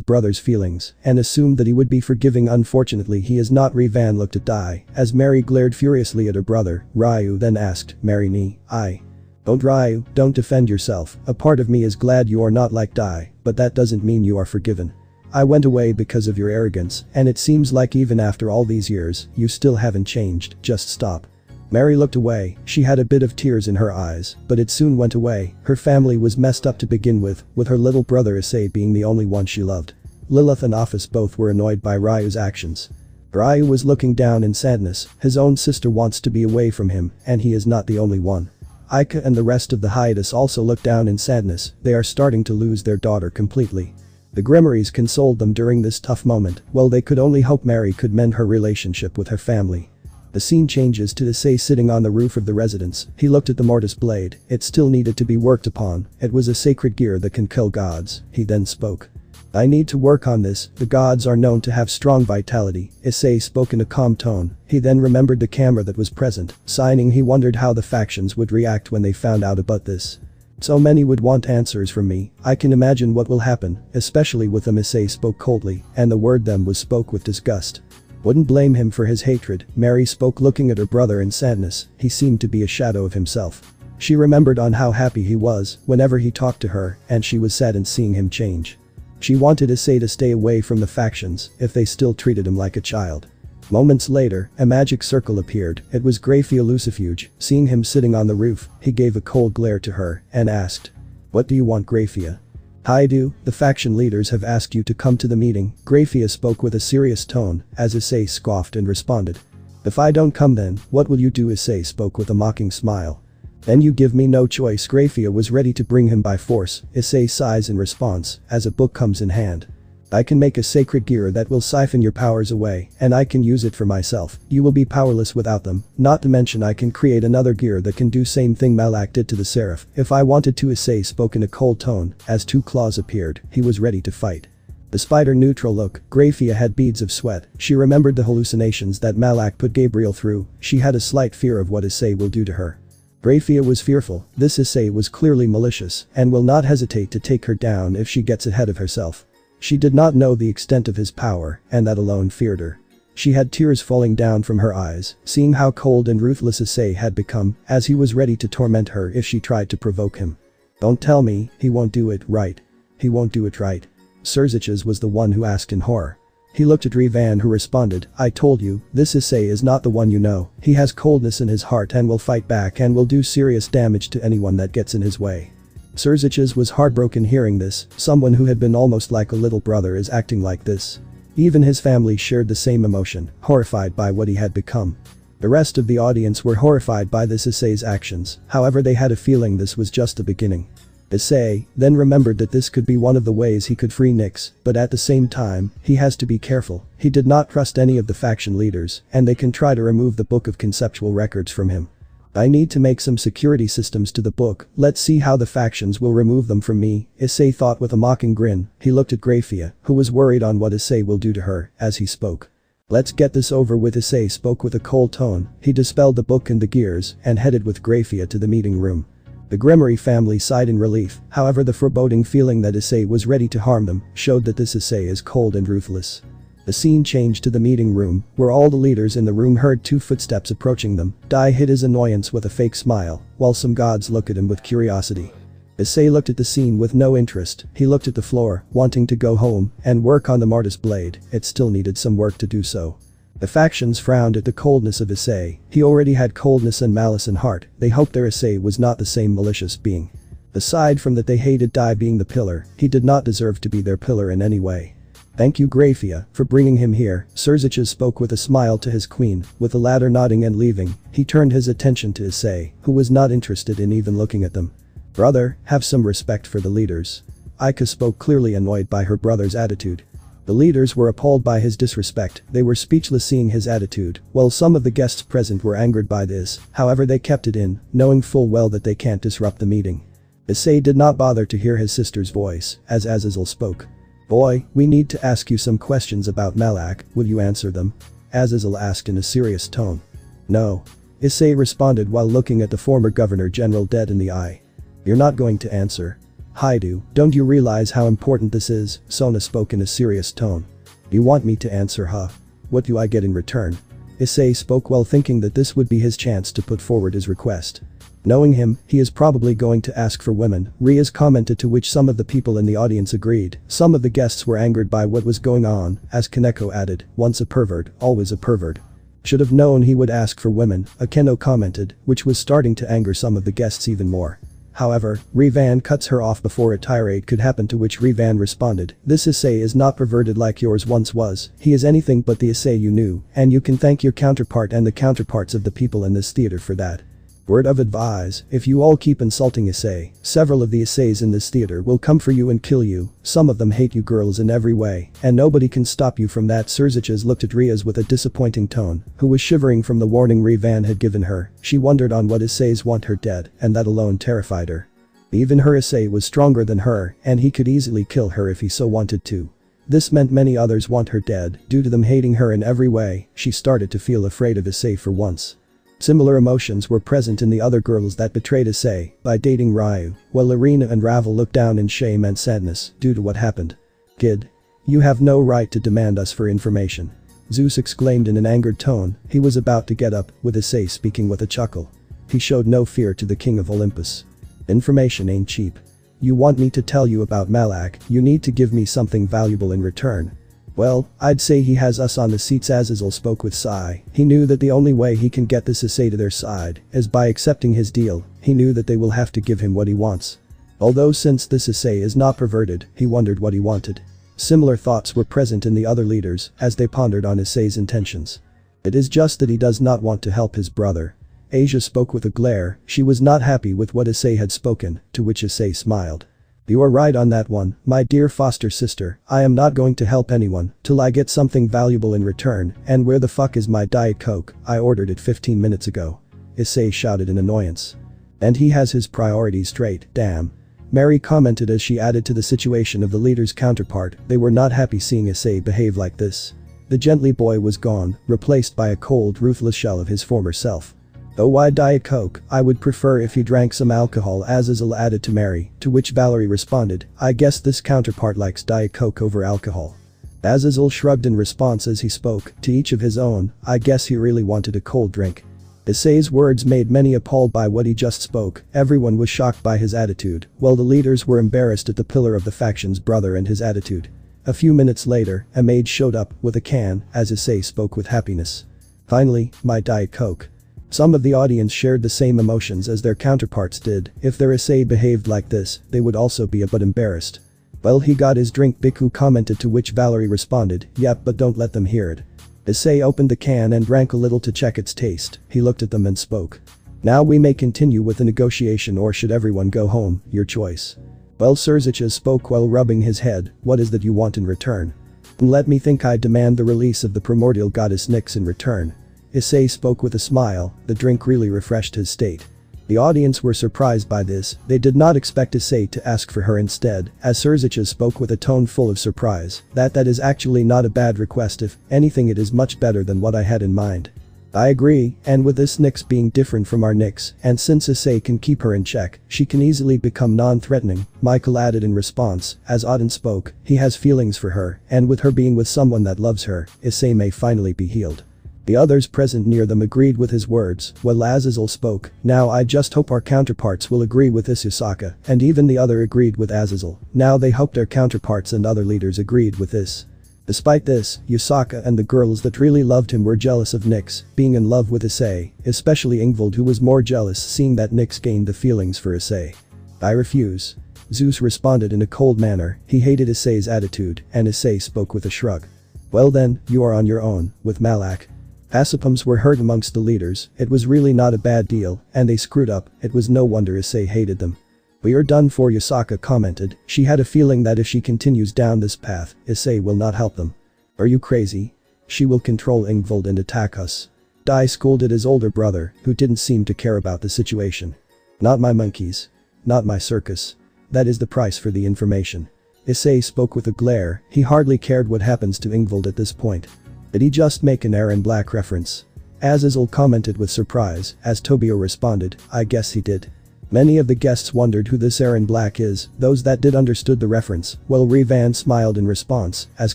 brother's feelings and assumed that he would be forgiving. Unfortunately, he is not. RageRevan looked at Dai as Mary glared furiously at her brother. Ryu then asked, "Marry me, I." "Don't, Ryu, don't defend yourself. A part of me is glad you are not like Dai, but that doesn't mean you are forgiven. I went away because of your arrogance, and it seems like even after all these years, you still haven't changed. Just stop." Mary looked away. She had a bit of tears in her eyes, but it soon went away. Her family was messed up to begin with her little brother Issei being the only one she loved. Lilith and Office both were annoyed by Ryu's actions. Ryu was looking down in sadness. His own sister wants to be away from him, and he is not the only one. Aika and the rest of the hiatus also look down in sadness. They are starting to lose their daughter completely. The Grimoires consoled them during this tough moment. Well, they could only hope Mary could mend her relationship with her family. The scene changes to Issei sitting on the roof of the residence. He looked at the mortis blade. It still needed to be worked upon. It was a sacred gear that can kill gods. He then spoke. "I need to work on this. The gods are known to have strong vitality." Issei spoke in a calm tone. He then remembered the camera that was present. Signing, he wondered how the factions would react when they found out about this. "So many would want answers from me. I can imagine what will happen, especially with them." Issei spoke coldly, and the word "them" was spoke with disgust. "Wouldn't blame him for his hatred." Mary spoke looking at her brother in sadness. He seemed to be a shadow of himself. She remembered on how happy he was whenever he talked to her, and she was saddened seeing him change. She wanted Issei to stay away from the factions if they still treated him like a child. Moments later, a magic circle appeared. It was Graphia Lucifuge. Seeing him sitting on the roof, he gave a cold glare to her and asked, "What do you want, Graphia?" "Hyoudou, the faction leaders have asked you to come to the meeting." Graphia spoke with a serious tone as Issei scoffed and responded. "If I don't come, then what will you do?" Issei spoke with a mocking smile. "Then you give me no choice." Graphia was ready to bring him by force. Issei sighs in response as a book comes in hand. "I can make a sacred gear that will siphon your powers away, and I can use it for myself. You will be powerless without them. Not to mention I can create another gear that can do same thing Malak did to the Seraph if I wanted to." Issei spoke in a cold tone as two claws appeared. He was ready to fight. The spider-neutral look. Graphia had beads of sweat. She remembered the hallucinations that Malak put Gabriel through. She had a slight fear of what Issei will do to her. Graphia was fearful. This Issei was clearly malicious and will not hesitate to take her down if she gets ahead of herself. She did not know the extent of his power, and that alone feared her. She had tears falling down from her eyes, seeing how cold and ruthless Issei had become, as he was ready to torment her if she tried to provoke him. "Don't tell me he won't do it right. He won't do it right." Surziches was the one who asked in horror. He looked at RageRevan, who responded, "I told you, this Issei is not the one you know. He has coldness in his heart and will fight back and will do serious damage to anyone that gets in his way." Surziches was heartbroken hearing this. Someone who had been almost like a little brother is acting like this. Even his family shared the same emotion, horrified by what he had become. The rest of the audience were horrified by this Issei's actions, however they had a feeling this was just the beginning. Issei then remembered that this could be one of the ways he could free Nyx, but at the same time, he has to be careful. He did not trust any of the faction leaders, and they can try to remove the book of conceptual records from him. "I need to make some security systems to the book. Let's see how the factions will remove them from me," Issei thought with a mocking grin. He looked at Graphia, who was worried on what Issei will do to her, as he spoke. "Let's get this over with." Issei spoke with a cold tone. He dispelled the book and the gears and headed with Graphia to the meeting room. The Grimoire family sighed in relief. However, the foreboding feeling that Issei was ready to harm them showed that this Issei is cold and ruthless. The scene changed to the meeting room, where all the leaders in the room heard two footsteps approaching them. Dai hid his annoyance with a fake smile, while some gods looked at him with curiosity. Issei looked at the scene with no interest. He looked at the floor, wanting to go home and work on the mortis blade. It still needed some work to do so. The factions frowned at the coldness of Issei. He already had coldness and malice in heart. They hoped their Issei was not the same malicious being. Aside from that, they hated Dai being the pillar. He did not deserve to be their pillar in any way. "Thank you, Graphia, for bringing him here." Surziches spoke with a smile to his queen. With the latter nodding and leaving, he turned his attention to Issei, who was not interested in even looking at them. "Brother, have some respect for the leaders." Aika spoke, clearly annoyed by her brother's attitude. The leaders were appalled by his disrespect. They were speechless seeing his attitude. While some of the guests present were angered by this, however they kept it in, knowing full well that they can't disrupt the meeting. Issei did not bother to hear his sister's voice, as Azazel spoke. "Boy, we need to ask you some questions about Malak. Will you answer them?" Azazel asked in a serious tone. "No." Issei responded while looking at the former governor general dead in the eye. You're not going to answer. Hyoudou, don't you realize how important this is? Sona spoke in a serious tone. You want me to answer, huh? What do I get in return? Issei spoke well, thinking that this would be his chance to put forward his request. Knowing him, he is probably going to ask for women, Rias commented, to which some of the people in the audience agreed. Some of the guests were angered by what was going on, as Kaneko added, once a pervert, always a pervert. Should have known he would ask for women, Akeno commented, which was starting to anger some of the guests even more. However, Revan cuts her off before a tirade could happen, to which Revan responded, this Issei is not perverted like yours once was, he is anything but the Issei you knew, and you can thank your counterpart and the counterparts of the people in this theater for that. Word of advice, if you all keep insulting Issei, several of the Isseis in this theater will come for you and kill you, some of them hate you girls in every way, and nobody can stop you from that. Surziches looked at Rias with a disappointing tone, who was shivering from the warning Revan had given her. She wondered on what Isseis want her dead, and that alone terrified her. Even her Issei was stronger than her, and he could easily kill her if he so wanted to. This meant many others want her dead, due to them hating her in every way. She started to feel afraid of Issei for once. Similar emotions were present in the other girls that betrayed Issei by dating Ryu, while Irina and Ravel looked down in shame and sadness due to what happened. Kid. You have no right to demand us for information. Zeus exclaimed in an angered tone. He was about to get up, with Issei speaking with a chuckle. He showed no fear to the king of Olympus. Information ain't cheap. You want me to tell you about Malak, you need to give me something valuable in return. Well, I'd say he has us on the seats. Azazel spoke with sigh. He knew that the only way he can get this Issei to their side is by accepting his deal. He knew that they will have to give him what he wants. Although since this Issei is not perverted, he wondered what he wanted. Similar thoughts were present in the other leaders as they pondered on Issei's intentions. It is just that he does not want to help his brother. Asia spoke with a glare. She was not happy with what Issei had spoken, to which Issei smiled. You are right on that one, my dear foster sister. I am not going to help anyone till I get something valuable in return. And where the fuck is my Diet Coke? I ordered it 15 minutes ago. Issei shouted in annoyance. And he has his priorities straight, damn. Mary commented as she added to the situation of the leader's counterpart. They were not happy seeing Issei behave like this. The gently boy was gone, replaced by a cold, ruthless shell of his former self. Oh, why Diet Coke? I would prefer if he drank some alcohol, Azazel added to Mary, to which Valerie responded, I guess this counterpart likes Diet Coke over alcohol. Azazel shrugged in response as he spoke, to each of his own, I guess he really wanted a cold drink. Issei's words made many appalled by what he just spoke. Everyone was shocked by his attitude, while the leaders were embarrassed at the pillar of the faction's brother and his attitude. A few minutes later, a maid showed up with a can as Issei spoke with happiness. Finally, my Diet Coke. Some of the audience shared the same emotions as their counterparts did. If their Issei behaved like this, they would also be a bit embarrassed. Well, he got his drink, Biku commented, to which Valerie responded, yep, but don't let them hear it. Issei opened the can and drank a little to check its taste. He looked at them and spoke. Now we may continue with the negotiation, or should everyone go home, your choice. Well, Surziches spoke while rubbing his head, what is that you want in return? Let me think. I demand the release of the primordial goddess Nyx in return. Issei spoke with a smile. The drink really refreshed his state. The audience were surprised by this. They did not expect Issei to ask for her instead, as Surziches spoke with a tone full of surprise. That is actually not a bad request. If anything, it is much better than what I had in mind. I agree, and with this Nyx being different from our Nyx, and since Issei can keep her in check, she can easily become non-threatening, Michael added in response. As Auden spoke, he has feelings for her, and with her being with someone that loves her, Issei may finally be healed. The others present near them agreed with his words, while Azazel spoke, now I just hope our counterparts will agree with this. Yusaka and even the other agreed with Azazel. Now they hoped their counterparts and other leaders agreed with this. Despite this, Yusaka and the girls that really loved him were jealous of Nyx being in love with Issei, especially Ingvild, who was more jealous seeing that Nyx gained the feelings for Issei. I refuse. Zeus responded in a cold manner. He hated Issei's attitude, and Issei spoke with a shrug. Well then, you are on your own, with Malak. Asipums were heard amongst the leaders. It was really not a bad deal, and they screwed up. It was no wonder Issei hated them. We are done for, Yusaka commented. She had a feeling that if she continues down this path, Issei will not help them. Are you crazy? She will control Ingvild and attack us. Dai scolded his older brother, who didn't seem to care about the situation. Not my monkeys. Not my circus. That is the price for the information. Issei spoke with a glare. He hardly cared what happens to Ingvild at this point. Did he just make an Aaron Black reference? Azazel commented with surprise, as Tobio responded, I guess he did. Many of the guests wondered who this Aaron Black is, those that did understood the reference, while RageRevan smiled in response, as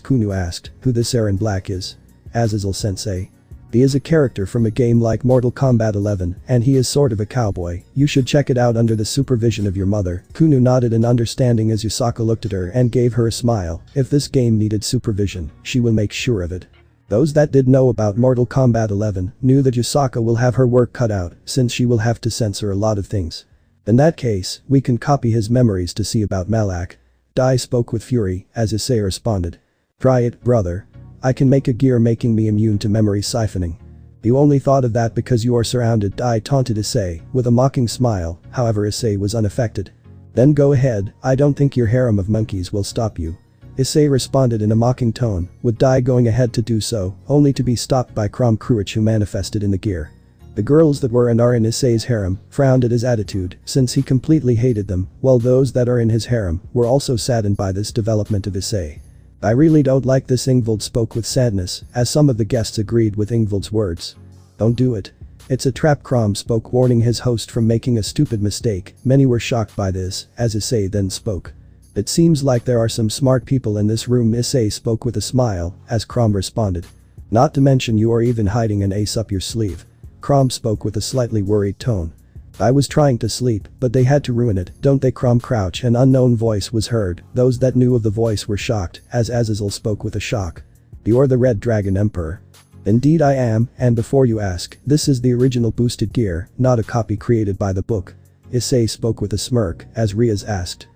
Kunu asked, who this Aaron Black is. Azazel-sensei. He is a character from a game like Mortal Kombat 11, and he is sort of a cowboy. You should check it out under the supervision of your mother. Kunu nodded in understanding as Yusaka looked at her and gave her a smile. If this game needed supervision, she will make sure of it. Those that did know about Mortal Kombat 11 knew that Yusaka will have her work cut out, since she will have to censor a lot of things. In that case, we can copy his memories to see about Malak. Dai spoke with fury, as Issei responded. Try it, brother. I can make a gear making me immune to memory siphoning. You only thought of that because you are surrounded, Dai taunted Issei, with a mocking smile. However, Issei was unaffected. Then go ahead, I don't think your harem of monkeys will stop you. Issei responded in a mocking tone, with Dai going ahead to do so, only to be stopped by Crom Cruich, who manifested in the gear. The girls that were and are in Issei's harem frowned at his attitude, since he completely hated them, while those that are in his harem were also saddened by this development of Issei. I really don't like this, Ingvald spoke with sadness, as some of the guests agreed with Ingvald's words. Don't do it. It's a trap, Crom spoke, warning his host from making a stupid mistake. Many were shocked by this, as Issei then spoke. It seems like there are some smart people in this room, Issei spoke with a smile, as Crom responded. Not to mention you are even hiding an ace up your sleeve. Crom spoke with a slightly worried tone. I was trying to sleep, but they had to ruin it, don't they? Crom Crouch, an unknown voice was heard. Those that knew of the voice were shocked, as Azazel spoke with a shock. You're the Red Dragon Emperor. Indeed I am, and before you ask, this is the original boosted gear, not a copy created by the book. Issei spoke with a smirk, as Riaz asked.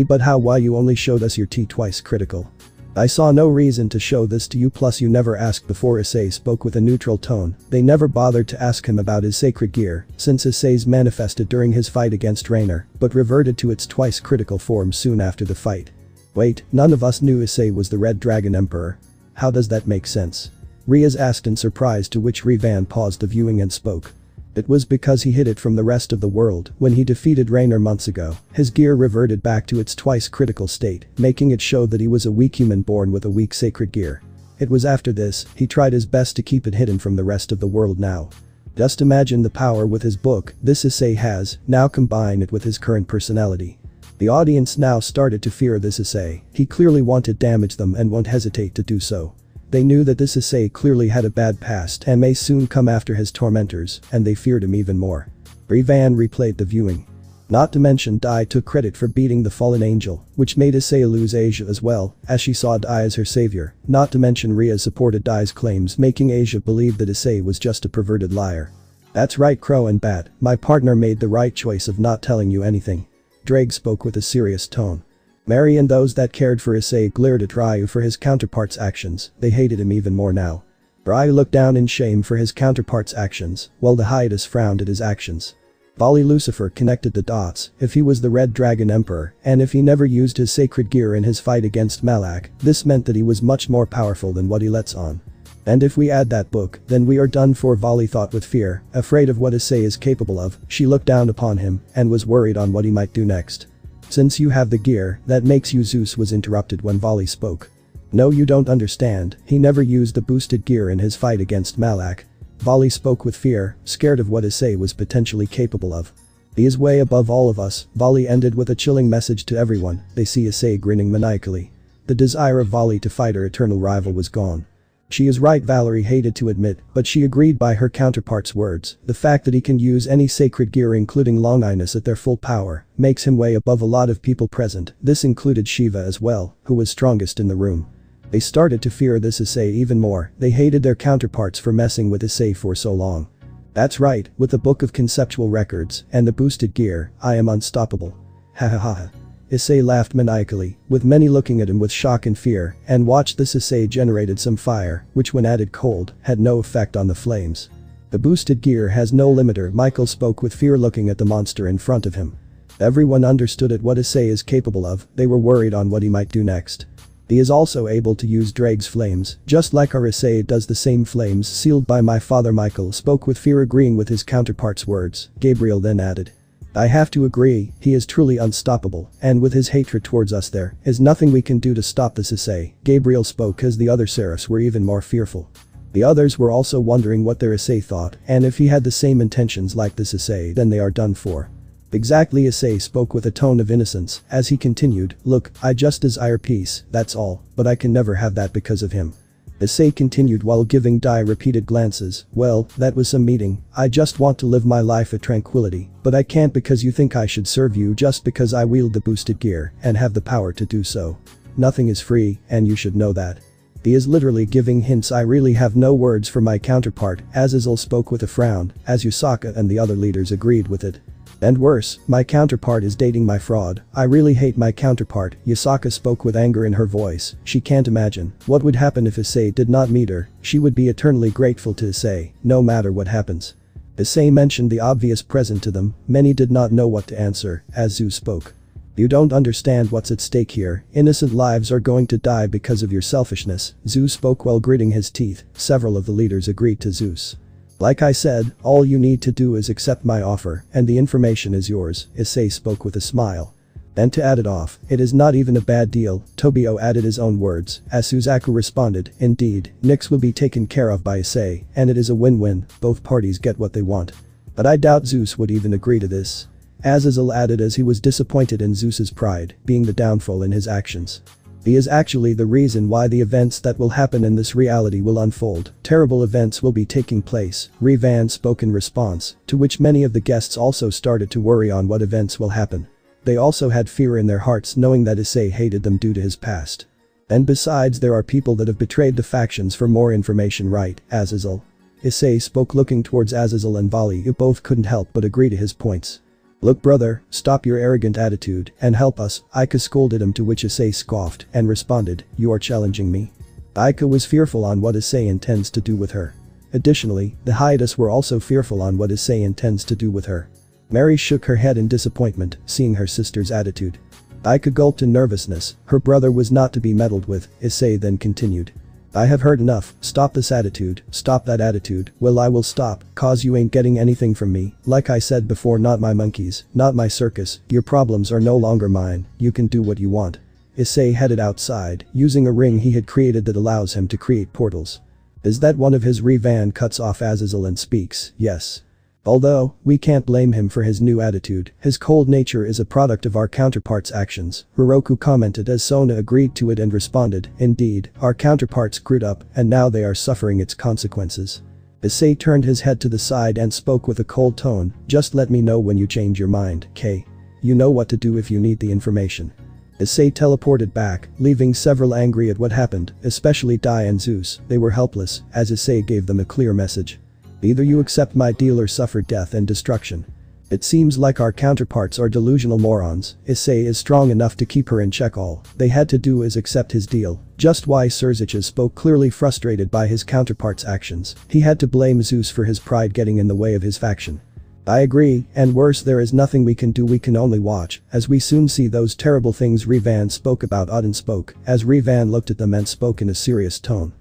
But how? Why you only showed us your T twice critical? I saw no reason to show this to you, plus you never asked before. Issei spoke with a neutral tone. They never bothered to ask him about his sacred gear, since Issei's manifested during his fight against Rainer, but reverted to its twice critical form soon after the fight. Wait, none of us knew Issei was the Red Dragon Emperor. How does that make sense? Riaz asked in surprise, to which RageRevan paused the viewing and spoke. It was because he hid it from the rest of the world when he defeated Rainer months ago. His gear reverted back to its twice critical state, making it show that he was a weak human born with a weak sacred gear. It was after this, he tried his best to keep it hidden from the rest of the world now. Just imagine the power with his book this Issei has, now combine it with his current personality. The audience now started to fear this Issei. He clearly wanted to damage them and won't hesitate to do so. They knew that this Issei clearly had a bad past and may soon come after his tormentors, and they feared him even more. RageRevan replayed the viewing. Not to mention Dai took credit for beating the fallen angel, which made Issei lose Asia as well, as she saw Dai as her savior. Not to mention Ria supported Dai's claims, making Asia believe that Issei was just a perverted liar. That's right, Crow and Bat, my partner made the right choice of not telling you anything. Drake spoke with a serious tone. Mary and those that cared for Issei glared at Ryu for his counterpart's actions. They hated him even more now. Ryu looked down in shame for his counterpart's actions, while the hiatus frowned at his actions. Volley Lucifer connected the dots. If he was the Red Dragon Emperor, and if he never used his sacred gear in his fight against Malak, this meant that he was much more powerful than what he lets on. And if we add that book, then we are done for. Volley thought with fear, afraid of what Issei is capable of. She looked down upon him, and was worried on what he might do next. Since you have the gear, that makes you. Zeus was interrupted when Volley spoke. No, you don't understand, he never used the boosted gear in his fight against Malak. Volley spoke with fear, scared of what Issei was potentially capable of. He is way above all of us. Volley ended with a chilling message to everyone. They see Issei grinning maniacally. The desire of Volley to fight her eternal rival was gone. She is right, Valerie hated to admit, but she agreed by her counterpart's words. The fact that he can use any sacred gear including Longinus at their full power makes him way above a lot of people present. This included Shiva as well, who was strongest in the room. They started to fear this Issei even more. They hated their counterparts for messing with Issei for so long. That's right, with the book of conceptual records and the boosted gear, I am unstoppable. Ha ha ha ha. Issei laughed maniacally, with many looking at him with shock and fear, and watched this. Issei generated some fire, which when added cold, had no effect on the flames. The boosted gear has no limiter. Michael spoke with fear, looking at the monster in front of him. Everyone understood at what Issei is capable of. They were worried on what he might do next. He is also able to use Drake's flames, just like our Issei does the same. Flames sealed by my father. Michael spoke with fear, agreeing with his counterpart's words. Gabriel then added. I have to agree, he is truly unstoppable, and with his hatred towards us there is nothing we can do to stop this Issei. Gabriel spoke as the other seraphs were even more fearful. The others were also wondering what their Issei thought, and if he had the same intentions like this Issei, then they are done for. Exactly, Issei spoke with a tone of innocence as he continued, look, I just desire peace, that's all, but I can never have that because of him. Issei continued while giving Dai repeated glances, well, that was some meeting, I just want to live my life at tranquility, but I can't because you think I should serve you just because I wield the boosted gear and have the power to do so. Nothing is free, and you should know that. He is literally giving hints. I really have no words for my counterpart, Azazel spoke with a frown, as Yusaka and the other leaders agreed with it. And worse, my counterpart is dating my fraud, I really hate my counterpart, Yusaka spoke with anger in her voice, she can't imagine what would happen if Issei did not meet her, she would be eternally grateful to Issei, no matter what happens. Issei mentioned the obvious present to them, many did not know what to answer, as Zeus spoke. You don't understand what's at stake here, innocent lives are going to die because of your selfishness, Zeus spoke while gritting his teeth, several of the leaders agreed to Zeus. Like I said, all you need to do is accept my offer, and the information is yours, Issei spoke with a smile. And to add it off, it is not even a bad deal, Tobio added his own words, as Suzaku responded, indeed, Nyx will be taken care of by Issei, and it is a win-win, both parties get what they want. But I doubt Zeus would even agree to this. Azazel added as he was disappointed in Zeus's pride, being the downfall in his actions. He is actually the reason why the events that will happen in this reality will unfold. Terrible events will be taking place, RageRevan spoke in response, to which many of the guests also started to worry on what events will happen. They also had fear in their hearts knowing that Issei hated them due to his past. And besides, there are people that have betrayed the factions. For more information, right, Azazel? Issei spoke looking towards Azazel and Vali, who both couldn't help but agree to his points. Look brother, stop your arrogant attitude and help us, Aika scolded him, to which Issei scoffed and responded, you are challenging me. Aika was fearful on what Issei intends to do with her. Additionally, the Hydas were also fearful on what Issei intends to do with her. Mary shook her head in disappointment, seeing her sister's attitude. Aika gulped in nervousness, her brother was not to be meddled with, Issei then continued. I have heard enough, stop this attitude, stop that attitude, well I will stop, cause you ain't getting anything from me, like I said before, not my monkeys, not my circus, your problems are no longer mine, you can do what you want. Issei headed outside, using a ring he had created that allows him to create portals. Is that one of his? RageRevan cuts off Azazel and speaks, yes. Although, we can't blame him for his new attitude, his cold nature is a product of our counterparts' actions, Hiroku commented as Sona agreed to it and responded, indeed, our counterparts screwed up and now they are suffering its consequences. Issei turned his head to the side and spoke with a cold tone, just let me know when you change your mind, K. You know what to do if you need the information. Issei teleported back, leaving several angry at what happened, especially Dai and Zeus, they were helpless, as Issei gave them a clear message. Either you accept my deal or suffer death and destruction. It seems like our counterparts are delusional morons, Issei is strong enough to keep her in check. All they had to do is accept his deal, just why Surziches spoke clearly frustrated by his counterparts' actions, he had to blame Zeus for his pride getting in the way of his faction. I agree, and worse, there is nothing we can do, we can only watch, as we soon see those terrible things RageRevan spoke about. Odin spoke, as RageRevan looked at them and spoke in a serious tone.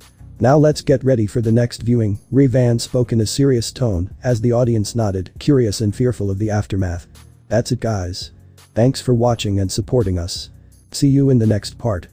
Now let's get ready for the next viewing, RageRevan spoke in a serious tone, as the audience nodded, curious and fearful of the aftermath. That's it guys. Thanks for watching and supporting us. See you in the next part.